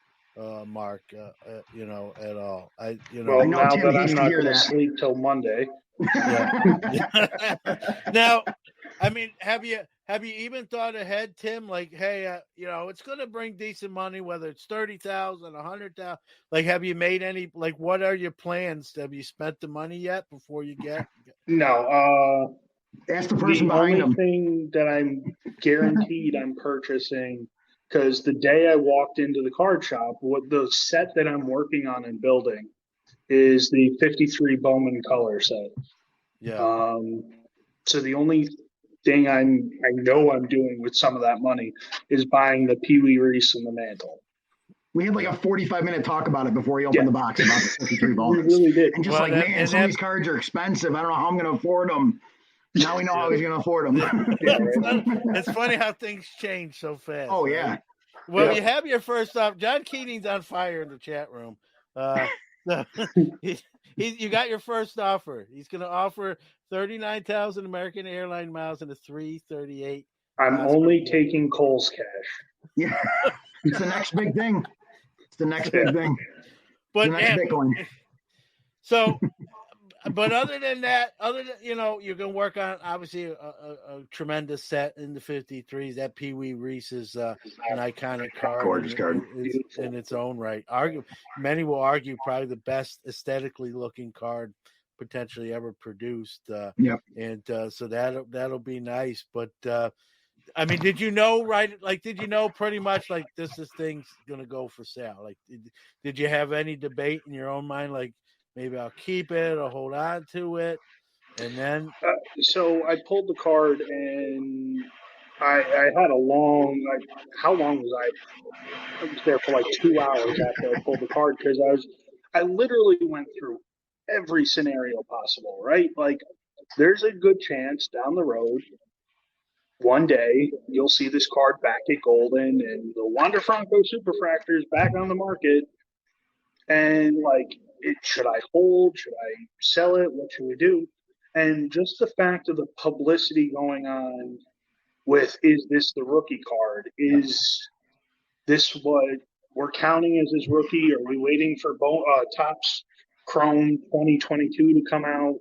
mark, at all. Well, now that I'm not going to sleep till Monday. Yeah. Now, I mean, have you even thought ahead, Tim? Like, hey, it's going to bring decent money, whether it's 30,000, 100,000. Like, have you made any? Like, what are your plans? Have you spent the money yet before you get? No. Ask the person behind them. The only thing that I'm guaranteed I'm purchasing, because the day I walked into the card shop, what the set that I'm working on and building is the 53 Bowman color set. Yeah. So the only thing I know I'm doing with some of that money is buying the Pee Wee Reese and the mantle. We had like a 45-minute talk about it before he opened the box about the 53 Bowman. We really did. And just some of these cards are expensive. I don't know how I'm going to afford them. Now we know how he's going to afford them. It's funny how things change so fast. Oh, yeah. Right? Well, you have your first off. John Keating's on fire in the chat room. You got your first offer. He's going to offer 39,000 American Airline miles and a 338. I'm only taking Cole's cash. Yeah, it's the next big thing. It's the next big thing. But the next Bitcoin. So. But other than that, you're going to work on, obviously, a tremendous set in the 53s. That Pee Wee Reese is an iconic card. Gorgeous card. In its own right. Many will argue probably the best aesthetically looking card potentially ever produced. And so that'll be nice. But, I mean, did you know, right? Like, did you know pretty much like this thing's going to go for sale? Like, did you have any debate in your own mind? Like, maybe I'll keep it or hold on to it. And then. So I pulled the card and I had a long, how long was I? I was there for like 2 hours after I pulled the card because I literally went through every scenario possible, right? Like there's a good chance down the road, one day you'll see this card back at Golden and the Wander Franco Superfractor is back on the market. And like, should I hold? Should I sell it? What should we do? And just the fact of the publicity going on with, is this the rookie card? Is this what we're counting as his rookie? Are we waiting for Topps Chrome 2022 to come out?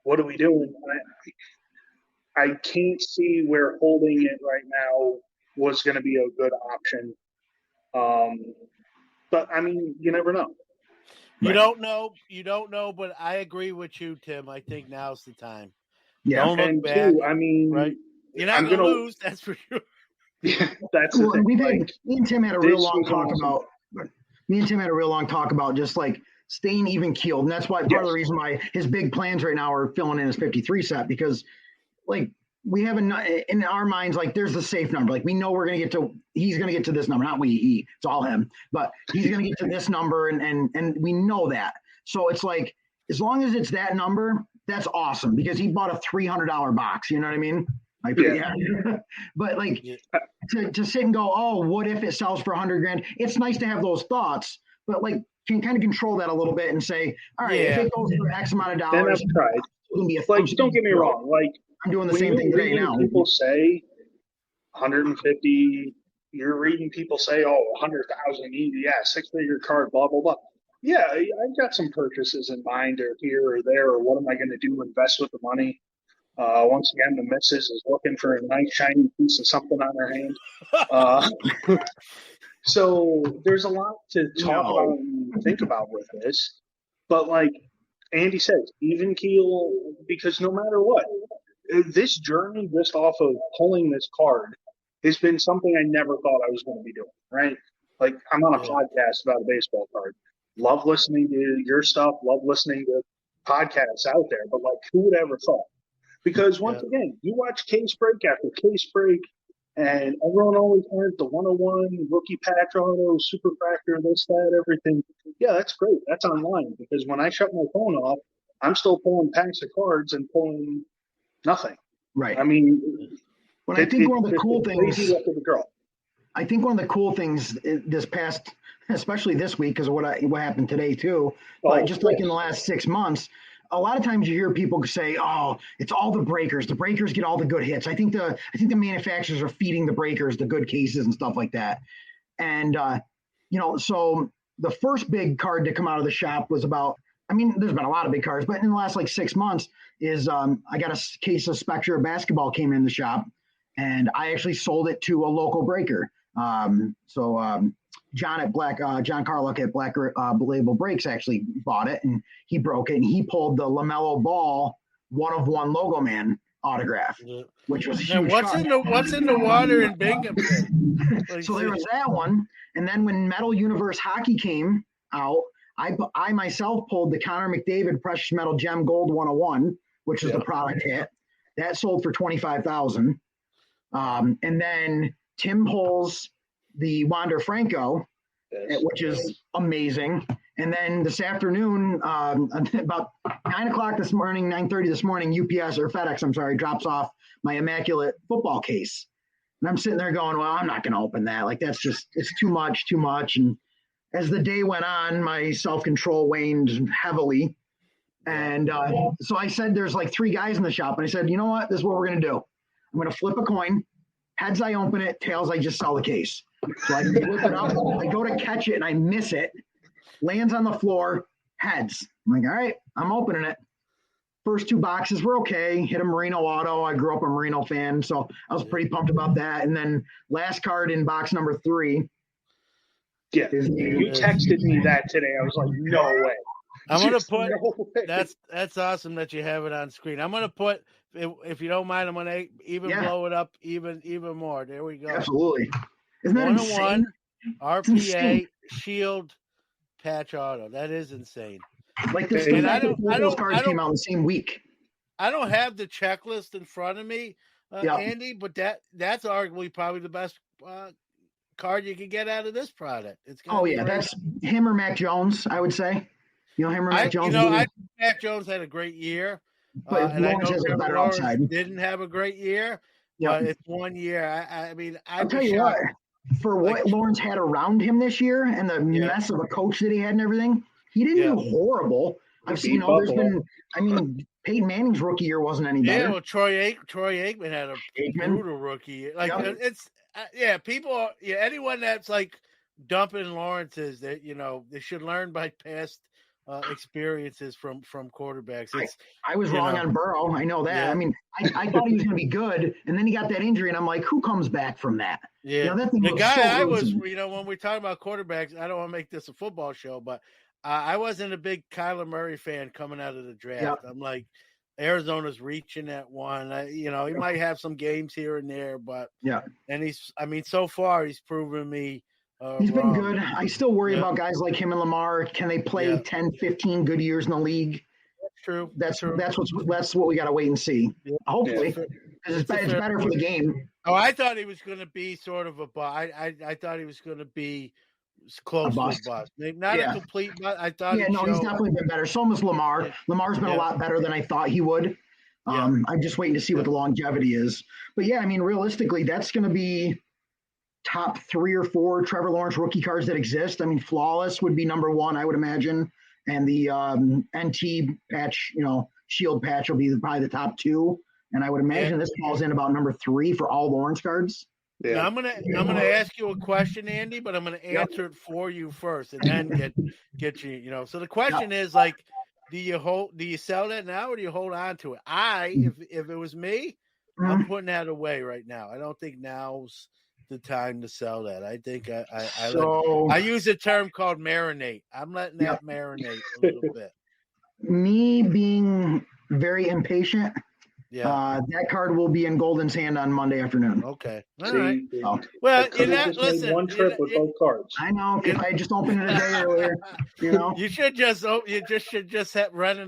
What are we doing? I can't see where holding it right now was going to be a good option. But, I mean, you never know. You don't know, but I agree with you, Tim. I think now's the time. Yeah, don't look back. Too, I mean, right? You're not going to lose. That's for sure. Yeah, that's the thing. Me and Tim had a real long talk about. Me and Tim had a real long talk about just like staying even keeled, and that's why part of the reason why his big plans right now are filling in his 53 set because, like, we have in our minds, like, there's the safe number. Like, we know he's going to get to this number. Not he, it's all him. But he's going to get to this number, and we know that. So it's like, as long as it's that number, that's awesome because he bought a $300 box. You know what I mean? Like, yeah. But, like, to sit and go, oh, what if it sells for $100,000? It's nice to have those thoughts, but, like, can kind of control that a little bit and say, all right, if it goes for X amount of dollars, then I've tried. Like, don't get me wrong. Like, I'm doing the same thing today now. People say 150. You're reading people say, 100,000. Yeah, 6-figure card, blah, blah, blah. Yeah, I've got some purchases in mind or here or there, or what am I going to do? Invest with the money. Once again, the missus is looking for a nice shiny piece of something on her hand. So there's a lot to talk about and think about with this. But like Andy says, even keel, because no matter what, this journey just off of pulling this card has been something I never thought I was going to be doing, right? Like, I'm on a podcast about a baseball card. Love listening to your stuff. Love listening to podcasts out there, but like, who would ever thought? Because once again, you watch case break after case break, and everyone always has the 101 rookie patch auto, superfractor, this, that, everything. Yeah, that's great. That's online, because when I shut my phone off, I'm still pulling packs of cards and pulling nothing. Right. I mean, I think one of the cool things. I think one of the cool things this past, especially this week, because of what happened today too, but just like in the last 6 months, a lot of times you hear people say, "Oh, it's all the breakers. The breakers get all the good hits." I think the manufacturers are feeding the breakers the good cases and stuff like that. And so the first big card to come out of the shop was about. I mean, there's been a lot of big cards, but in the last 6 months is I got a case of Spectra basketball came in the shop, and I actually sold it to a local breaker. John Carluck at Black Label Breaks actually bought it, and he broke it, and he pulled the LaMelo Ball 1-of-1 Logo Man autograph, which was huge. What's in the water in Binghamton? So there was that one, and then when Metal Universe Hockey came out, I myself pulled the Connor McDavid Precious Metal Gem Gold 101, which is the product hit. That sold for $25,000. And then Tim pulls the Wander Franco, which is amazing. And then this afternoon, about 9 o'clock this morning, 9:30 this morning, UPS or FedEx, drops off my immaculate football case. And I'm sitting there going, well, I'm not going to open that. Like, that's just, it's too much. And as the day went on, my self-control waned heavily. And so I said, there's like 3 guys in the shop. And I said, you know what? This is what we're going to do. I'm going to flip a coin. Heads, I open it. Tails, I just sell the case. So I whip it up. I go to catch it, and I miss it. Lands on the floor. Heads. I'm like, all right, I'm opening it. First 2 boxes were okay. Hit a Merino auto. I grew up a Merino fan, so I was pretty pumped about that. And then last card in box number 3. Yeah, you texted me that today. I was like, no way. I'm gonna put that's awesome that you have it on screen. I'm gonna put, if you don't mind, I'm gonna even blow it up even more. There we go. Absolutely. Isn't that insane? RPA Shield patch auto. That is insane. Like this, those cards came out in the same week. I don't have the checklist in front of me, Andy, but that's arguably probably the best card you can get out of this product. That's him or Mac Jones, I would say. Him or Mac Jones. I think Mac Jones had a great year, but Lawrence has a better upside. Didn't have a great year, but it's 1 year. I'll tell you what. For what Lawrence had around him this year and the mess of a coach that he had and everything, he didn't do horrible. I've seen, there's been, Peyton Manning's rookie year wasn't any better. Yeah, well, Troy Aikman had a brutal rookie year. Like, it's, people, anyone that's like dumping Lawrence's, that, they should learn by past experiences from quarterbacks. I was wrong on Burrow. I know that. Yeah. I thought he was going to be good, and then he got that injury, and I'm like, who comes back from that? Yeah, the guy when we talk about quarterbacks, I don't want to make this a football show, but I wasn't a big Kyler Murray fan coming out of the draft. Yep. I'm like, Arizona's reaching at one. He might have some games here and there, but and so far he's proven me. He's been good. I still worry about guys like him and Lamar. Can they play 10, 15 good years in the league? That's true. That's what we got to wait and see. Yeah. Hopefully, because it's better for the game. Oh, I thought he was going to be sort of a bust. I thought he was going to be close to a bust. Not a complete bust. I thought. Yeah, he's definitely been better. So has Lamar. Yeah. Lamar's been a lot better than I thought he would. I'm just waiting to see what the longevity is. But realistically, that's going to be top 3 or 4 Trevor Lawrence rookie cards that exist. Flawless would be number 1, I would imagine. And the NT patch, shield patch will be probably the top 2. And I would imagine this falls in about number 3 for all Lawrence cards. Yeah. Now, I'm gonna ask you a question, Andy, but I'm gonna answer it for you first, and then get you. So the question is, like, do you sell that now, or do you hold on to it? If it was me, I'm putting that away right now. I don't think now's the time to sell that. I think I use a term called marinate. I'm letting that marinate a little bit. Me being very impatient, Yeah. That card will be in Golden's hand on Monday afternoon. Okay. All right. Oh. Well, you just made one trip with both cards. I know. If I just opened it a day earlier, you should just rent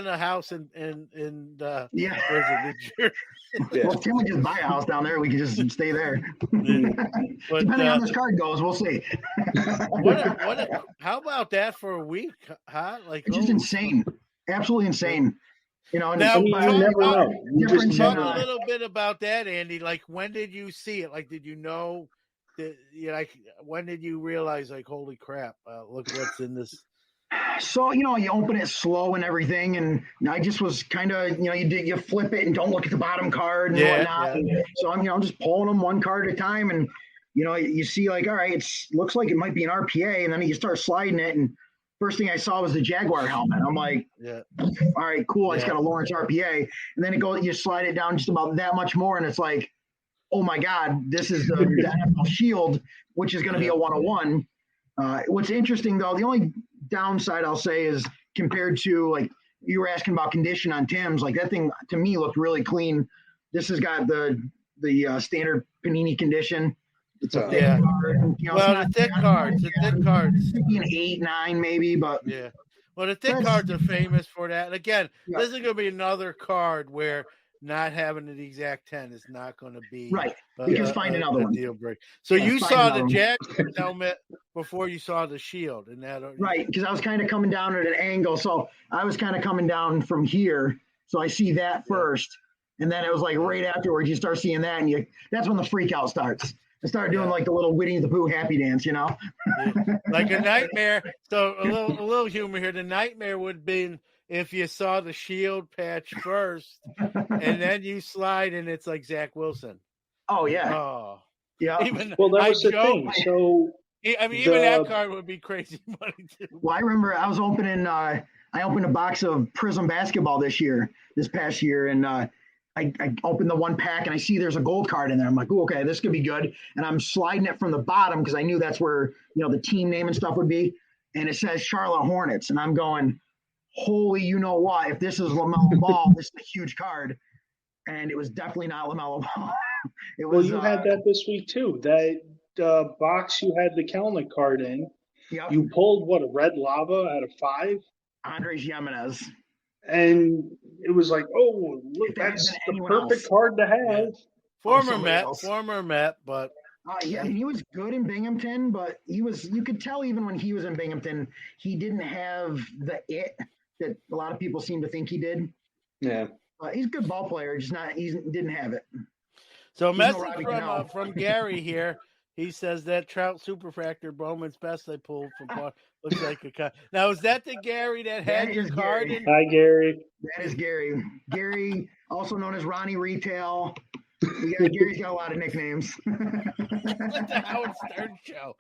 a house in where's it, New Jersey? Well, Tim would just buy a house down there. We could just stay there. But, depending on this card goes, we'll see. How about that for a week? Huh? Like it's just insane, absolutely insane. Now, you never know. Talk a little bit about that, Andy. Like, when did you see it? Like, did you know that? When did you realize? Like, holy crap! Look what's in this. So you open it slow and everything, and I just was kind of you flip it and don't look at the bottom card and whatnot. Yeah. So I'm just pulling them one card at a time, and you see like, all right, looks like it might be an RPA, and then you start sliding it, and first thing I saw was the Jaguar helmet. I'm like, all right, cool. It's got a Lawrence RPA, and then you slide it down just about that much more, and it's like, oh my God, this is the NFL Shield, which is going to be a 101. What's interesting though, the only downside I'll say is compared to like you were asking about condition on Tim's, like that thing to me looked really clean. This has got the standard Panini condition. It's a thick card. The thick cards. Maybe an 8, 9 maybe, but well, the thick cards are famous for that. And again, this is going to be another card where not having the exact 10 is not going to be right. We can find another one. Deal break. So you saw the Jaguar helmet before you saw the Shield, and that right? Because I was kind of coming down at an angle, so I was kind of coming down from here, so I see that first, and then it was like right afterwards you start seeing that, and that's when the freak out starts. I started doing like the little Winnie the Pooh happy dance, like a nightmare. So a little humor here. The nightmare would be if you saw the Shield patch first, and then you slide, and it's like Zach Wilson. Oh yeah. Oh yeah. That was the thing. So even that card would be crazy money too. Well, I remember I was opening. I opened a box of Prism basketball this past year, and I opened the one pack and I see there's a gold card in there. I'm like, oh, okay, this could be good. And I'm sliding it from the bottom because I knew that's where, the team name and stuff would be. And it says Charlotte Hornets. And I'm going, holy, you know what? If this is LaMelo Ball, this is a huge card. And it was definitely not LaMelo Ball. It was. Well, you had that this week too. That box you had the Kelnick card in. Yep. You pulled a red lava out of 5? Andres Jimenez. And it was like, oh, look, that's the perfect card to have. Former Met, but he was good in Binghamton, but you could tell even when he was in Binghamton, he didn't have the it that a lot of people seem to think he did. Yeah. He's a good ball player, he didn't have it. So a message from Gary here. He says that Trout Superfractor Bowman's Best I pulled from looks like a card. Now, is that the Gary that had your card in? Hi, Gary. That is Gary. Gary, also known as Ronnie Retail. Gary's got a lot of nicknames. Like the Howard Stern show.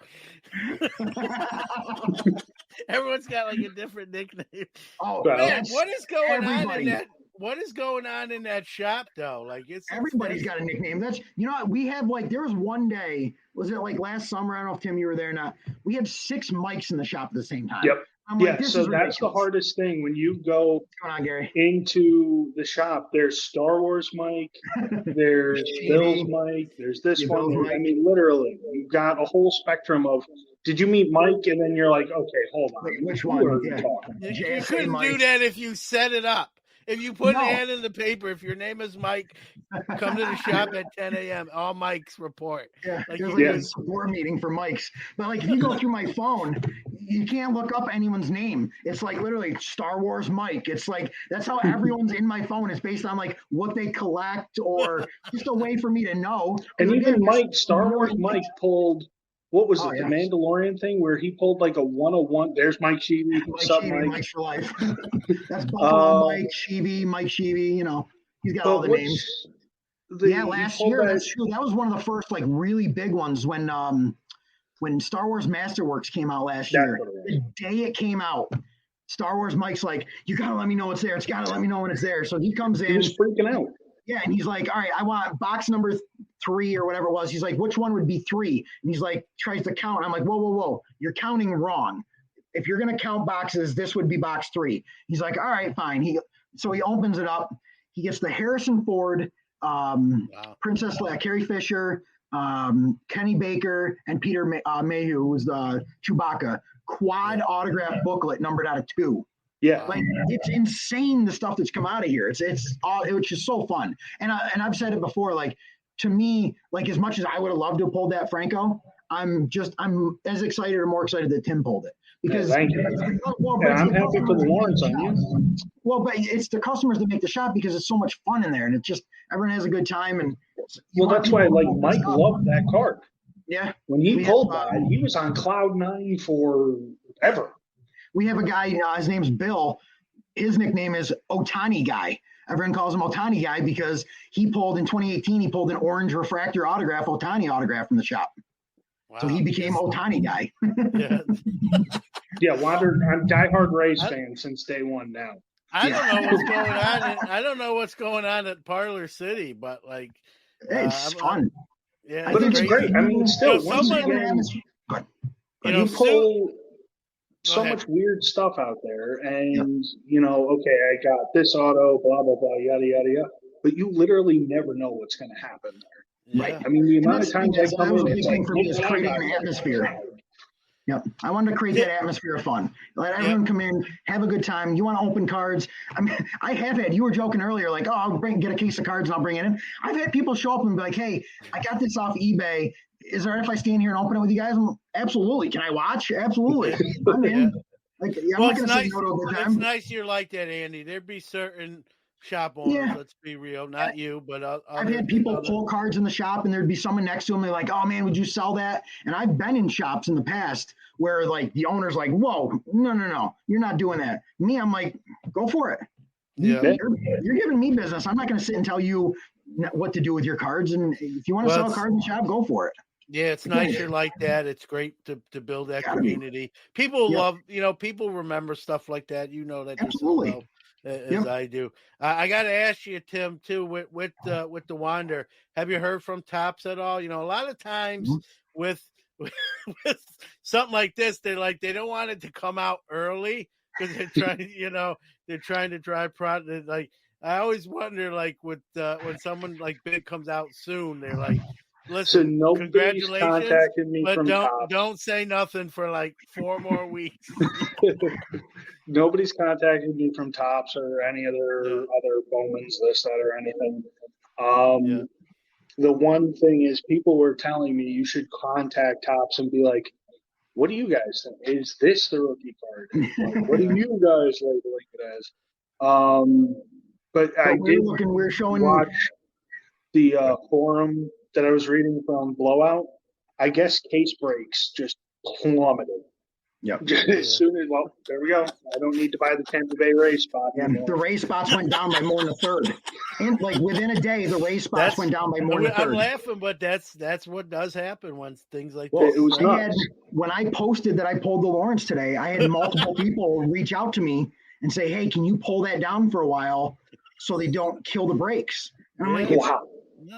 Everyone's got like a different nickname. Oh man, what is going on in that? What is going on in that shop though? Like everybody's got a nickname. That's we have there was one day, was it like last summer? I don't know if Tim you were there or not. We had 6 mics in the shop at the same time. Yep. So that's the hardest thing when you go Gary? Into the shop. There's Star Wars mic, there's Bill's mic, there's this one. I mean, literally, you've got a whole spectrum of. Did you meet Mike? And then you're like, okay, hold on. Wait, which one? You couldn't do that if you set it up. If you put an ad in the paper, if your name is Mike, come to the shop at 10 a.m. All Mike's report. Yeah, there's a support meeting for Mike's. But if you go through my phone, you can't look up anyone's name. It's literally Star Wars Mike. It's that's how everyone's in my phone. It's based on what they collect or just a way for me to know. And even Star Wars Mike pulled. What was it? The Mandalorian thing where he pulled a 101. There's Mike Sheevy. Mike for life. That's Buffalo Mike Sheevy, Mike Sheevy. He's got all the names. Last year, that's true. That was one of the first really big ones when Star Wars Masterworks came out last year. The day it came out, Star Wars Mike's like, you gotta let me know it's there. It's gotta let me know when it's there. So he comes in. He was freaking out. Yeah, and he's like, all right, I want box number 3 or whatever it was. He's like, which one would be 3? And he's like, tries to count. I'm like, whoa. You're counting wrong. If you're going to count boxes, this would be box 3. He's like, all right, fine. So he opens it up. He gets the Harrison Ford, Princess Leia, Carrie Fisher, Kenny Baker, and Peter Mayhew, who was the Chewbacca quad autograph booklet numbered out of 2. Yeah, like it's insane the stuff that's come out of here. It's just so fun. And I've said it before. Like to me, like as much as I would have loved to have pulled that Franco, I'm as excited or more excited that Tim pulled it because thank you. I'm happy for the Lawrence on you. Well, but it's the customers that make the shop because it's so much fun in there, and it's just everyone has a good time. And that's why like Mike loved that card. Yeah, when he pulled that, he was on cloud 9 forever. We have a guy, his name's Bill. His nickname is Otani Guy. Everyone calls him Otani Guy because he pulled in 2018, he pulled an orange refractor autograph, Otani autograph from the shop. Wow. So he became Otani Guy. Yeah, Wander, I'm a diehard Rays fan since day one now. I don't know what's going on. I don't know what's going on at Parlor City, but like it's fun. Yeah, but it's great. I mean, still, once again, you pull so much weird stuff out there, and okay, I got this auto, blah blah blah, yada yada yada. But you literally never know what's going to happen there. Right. I mean, the amount of times I come in, it's like, for me is creating an atmosphere. Yep. I wanted to create that atmosphere of fun. Let everyone come in, have a good time. You want to open cards? I mean, I have had, you were joking earlier, like, oh, I'll get a case of cards and I'll bring it in. I've had people show up and be like, hey, I got this off eBay. Is there if I stand here and open it with you guys? Absolutely. Can I watch? Absolutely. I'm in. Like, I'm not going to say no to a good time. It's nice you're like that, Andy. There'd be certain shop owners, let's be real, not you, but I've had people pull cards in the shop and there'd be someone next to them. They're like, oh man, would you sell that? And I've been in shops in the past where like the owner's like, whoa, no, you're not doing that. Me, I'm like, go for it. Yeah. You're giving me business. I'm not going to sit and tell you what to do with your cards. And if you want to sell a card in the shop, go for it. Yeah, it's nice you're like that. It's great to build that community. People love, people remember stuff like that. You know that absolutely. As I do. I got to ask you, Tim, too, with the Wander, have you heard from Topps at all? A lot of times with something like this, they don't want it to come out early because they're trying to drive product. Like I always wonder, like when someone like big comes out soon, they're like, listen, congratulations, but don't say nothing for like 4 more weeks. Nobody's contacted me from Topps or any other Bowman's list or anything. The one thing is people were telling me you should contact Topps and be like, what do you guys think? Is this the rookie card? Like, what do you guys labeling it as? But I did watch the forum that I was reading from Blowout. I guess case breaks just plummeted. Yeah. As soon as, there we go. I don't need to buy the Tampa Bay race spot. Yeah, the race spots went down by more than a third. And like within a day, the race spots went down by more than a third. I'm laughing, but that's what does happen when things like this. It was nuts. When I posted that I pulled the Lawrence today, I had multiple people reach out to me and say, hey, can you pull that down for a while so they don't kill the brakes? And I'm like, wow.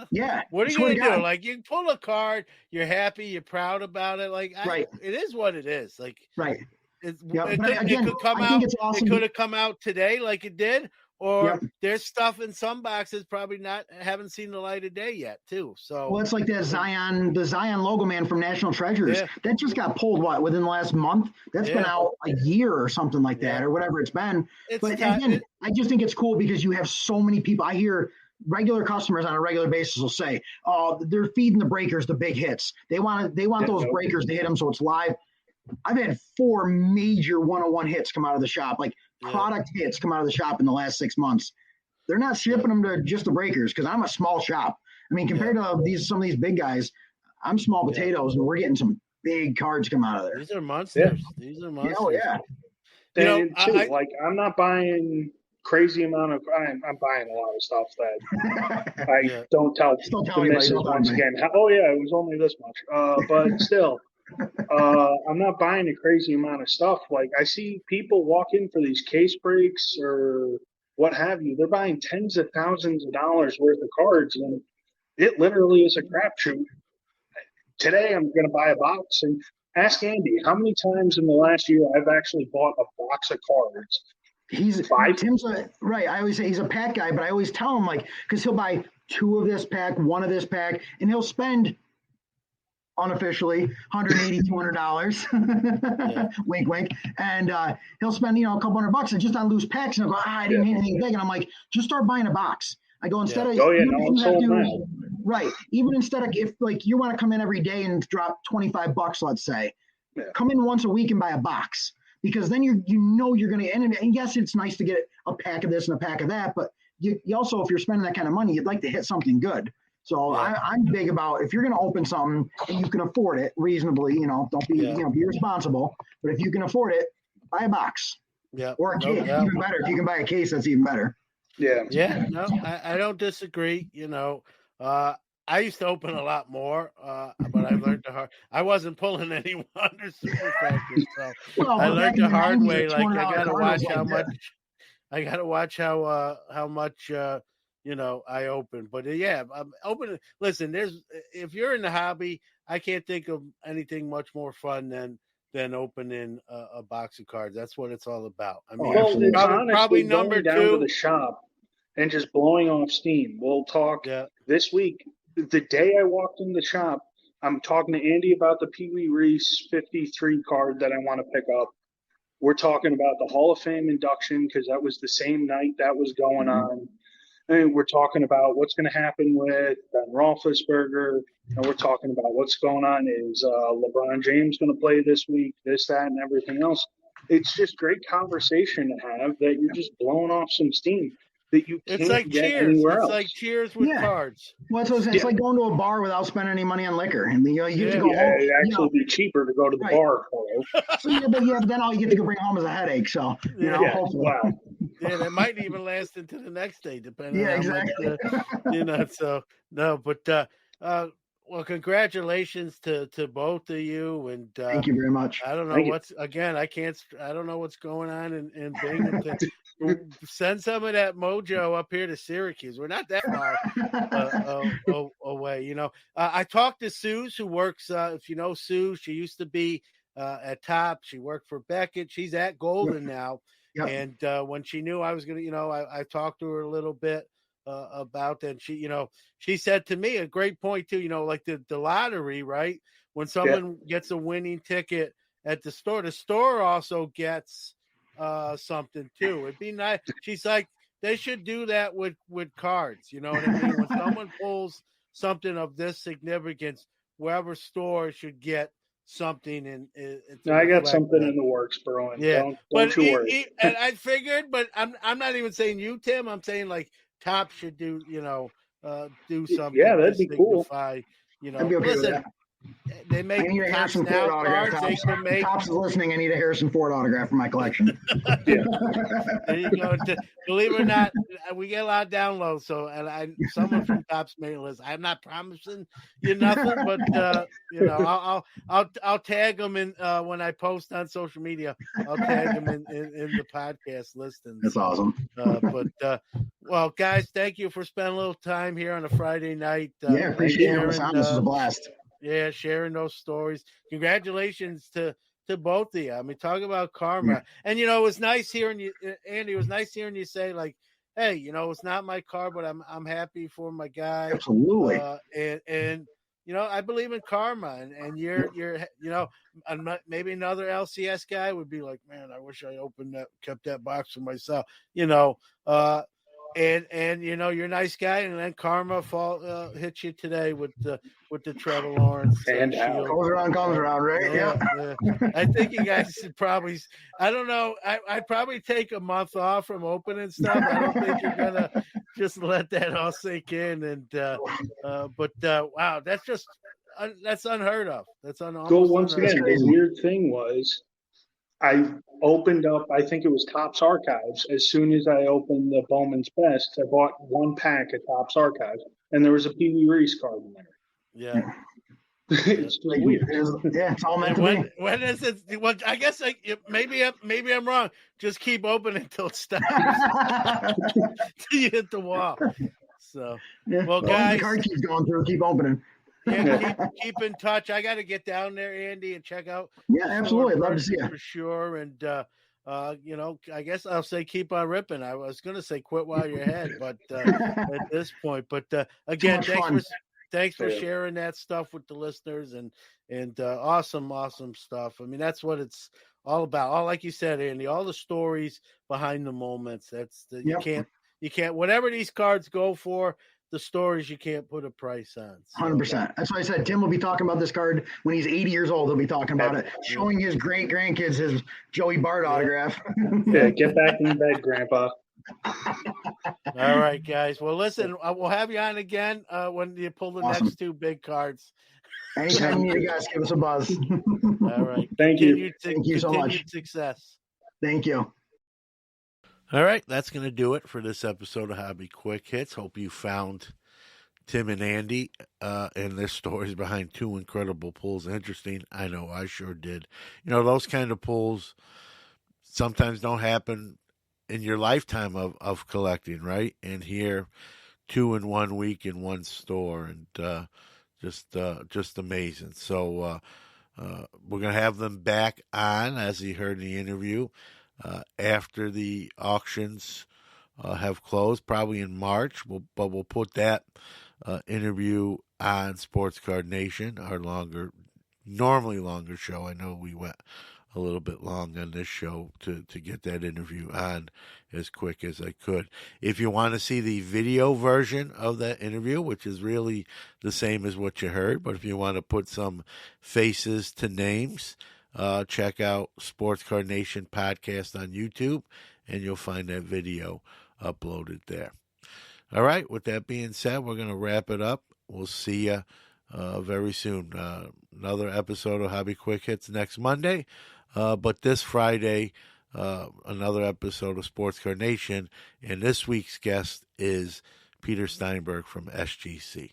Yeah. What are you going to do? Like, you pull a card, you're happy, you're proud about it. Like, it is what it is. Like, right. It could come out. Awesome. It could have come out today, like it did, or there's stuff in some boxes probably haven't seen the light of day yet, too. So, well, it's like that the Zion logo man from National Treasures that just got pulled within the last month. That's been out a year or something like that, or whatever it's been. I just think it's cool because you have so many people. I hear regular customers on a regular basis will say, oh, they're feeding the breakers the big hits. They want those breakers to hit them so it's live. I've had 4 major 101 hits come out of the shop, like product hits come out of the shop in the last 6 months. They're not shipping them to just the breakers because I'm a small shop. I mean, compared to some of these big guys, I'm small potatoes, and we're getting some big cards come out of there. These are monsters. These are monsters. Oh, yeah. I'm not buying crazy amount of I'm buying a lot of stuff that I don't tell the missus once again. It was only this much. But still, I'm not buying a crazy amount of stuff. Like I see people walk in for these case breaks or what have you. They're buying tens of thousands of dollars worth of cards, and it literally is a crapshoot. Today, I'm going to buy a box and ask Andy how many times in the last year I've actually bought a box of cards Tim's right. I always say he's a pack guy, but I always tell him like, because he'll buy 2 of this pack, 1 of this pack, and he'll spend unofficially $180, $200. Wink, wink. And he'll spend, a couple $100 just on loose packs, and he'll go, I didn't hit anything big. And I'm like, just start buying a box. I go, instead of, right. Even instead of, if like you want to come in every day and drop $25, let's say, come in once a week and buy a box, because then you're going to, and yes, it's nice to get a pack of this and a pack of that, but you also, if you're spending that kind of money, you'd like to hit something good. So I'm big about, if you're going to open something and you can afford it reasonably, don't be, be responsible, but if you can afford it, buy a box. Or a case, even better. If you can buy a case, that's even better. No, I don't disagree. I used to open a lot more, but I learned the hard. I wasn't pulling any Wander Superfractors, so I learned the hard way. Like I got to watch how much. I got to watch how much I open. But I'm opening. Listen, if you're in the hobby, I can't think of anything much more fun than opening a box of cards. That's what it's all about. I mean, probably number 2 down to the shop and just blowing off steam. We'll talk this week. The day I walked in the shop, I'm talking to Andy about the Pee Wee Reese 53 card that I want to pick up. We're talking about the Hall of Fame induction because that was the same night that was going on. And we're talking about what's going to happen with Ben Roethlisberger. And we're talking about what's going on. Is LeBron James going to play this week? This, that, and everything else. It's just great conversation to have that you're just blowing off some steam. That you can't it's like get Cheers. Anywhere it's else. like Cheers with cards. Well, it's like going to a bar without spending any money on liquor. And you get to go home. It'd actually be cheaper to go to the bar. So but then all you get to go bring home is a headache. So hopefully. Wow. Yeah, that might even last into the next day, depending on exactly. how much, so no, but well, congratulations to both of you, and thank you very much. I don't know I don't know what's going on in Binghamton. Send some of that mojo up here to Syracuse. We're not that far away, I talked to Suze, who works. If you know Sue, she used to be at Top. She worked for Beckett. She's at Golden now. Yep. And when she knew I was going to, I talked to her a little bit about that. And she said to me a great point too, like the lottery, right? When someone gets a winning ticket at the store also gets something too. It'd be nice. She's like, they should do that with cards. You know what I mean? When someone pulls something of this significance, wherever store should get something I got something in the works, Brian. Don't you worry. And I figured, but I'm not even saying you, Tim. I'm saying like Top should do do something. Yeah, that'd be cool. I'd be okay with that. They make I need a Harrison Ford autograph. Tops is listening. I need a Harrison Ford autograph for my collection. There you go. Believe it or not, we get a lot of downloads. So, and someone from Top's mailing list. I'm not promising you nothing, but I'll tag them in when I post on social media. I'll tag them in the podcast listings. That's awesome. Well, guys, thank you for spending a little time here on a Friday night. Appreciate it. This was a blast. Yeah, sharing those stories. Congratulations to both of you. I mean, talk about karma. Yeah. And it was nice hearing you, Andy. It was nice hearing you say, like, "Hey, it's not my car, but I'm happy for my guy." Absolutely. And I believe in karma. And you're maybe another LCS guy would be like, "Man, I wish I kept that box for myself." And you're a nice guy, and then karma hits you today with the Trevor Lawrence and comes around, right? Yeah. I think you guys should probably. I don't know. I'd probably take a month off from opening stuff. I don't think you're gonna just let that all sink in. And but wow, that's unheard of. That's once again, the weird thing was, I opened up, I think it was Topps Archives. As soon as I opened the Bowman's Best, I bought 1 pack of Topps Archives, and there was a Pee Wee Reese card in there. Yeah. It's just weird. Yeah, it's all meant to be. When is it? Well, I guess maybe I'm wrong. Just keep opening until it stops. Till you hit the wall. So, well, guys. The card keeps going through. Keep opening. Yeah, keep in touch. I got to get down there, Andy, and check out. Yeah, absolutely. I'd love to see you for sure. And I guess I'll say keep on ripping. I was going to say quit while you're ahead, but at this point, but again, thanks for sharing that stuff with the listeners and awesome stuff. I mean, that's what it's all about. All like you said, Andy, all the stories behind the moments. You can't whatever these cards go for. The stories you can't put a price on. 100%. That's why I said Tim will be talking about this card when he's 80 years old. He'll be talking about it, showing his great grandkids his Joey Bart autograph. Yeah, get back in bed, Grandpa. All right, guys. Well, listen, we'll have you on again when you pull the next two big cards. Anytime you need it, guys, give us a buzz. All right. Thank you. Thank you so much. Success. Thank you. All right, that's going to do it for this episode of Hobby Quick Hits. Hope you found Tim and Andy and their stories behind two incredible pulls interesting. I know I sure did. Those kind of pulls sometimes don't happen in your lifetime of collecting, right? And here, 2 in 1 week in one store, and just amazing. So we're going to have them back on, as you heard in the interview, after the auctions have closed, probably in March. But we'll put that interview on Sports Card Nation, our normally longer show. I know we went a little bit long on this show to get that interview on as quick as I could. If you want to see the video version of that interview, which is really the same as what you heard, but if you want to put some faces to names, check out Sports Card Nation podcast on YouTube, and you'll find that video uploaded there. All right, with that being said, we're going to wrap it up. We'll see you very soon. Another episode of Hobby Quick Hits next Monday, but this Friday, another episode of Sports Card Nation, and this week's guest is Peter Steinberg from SGC.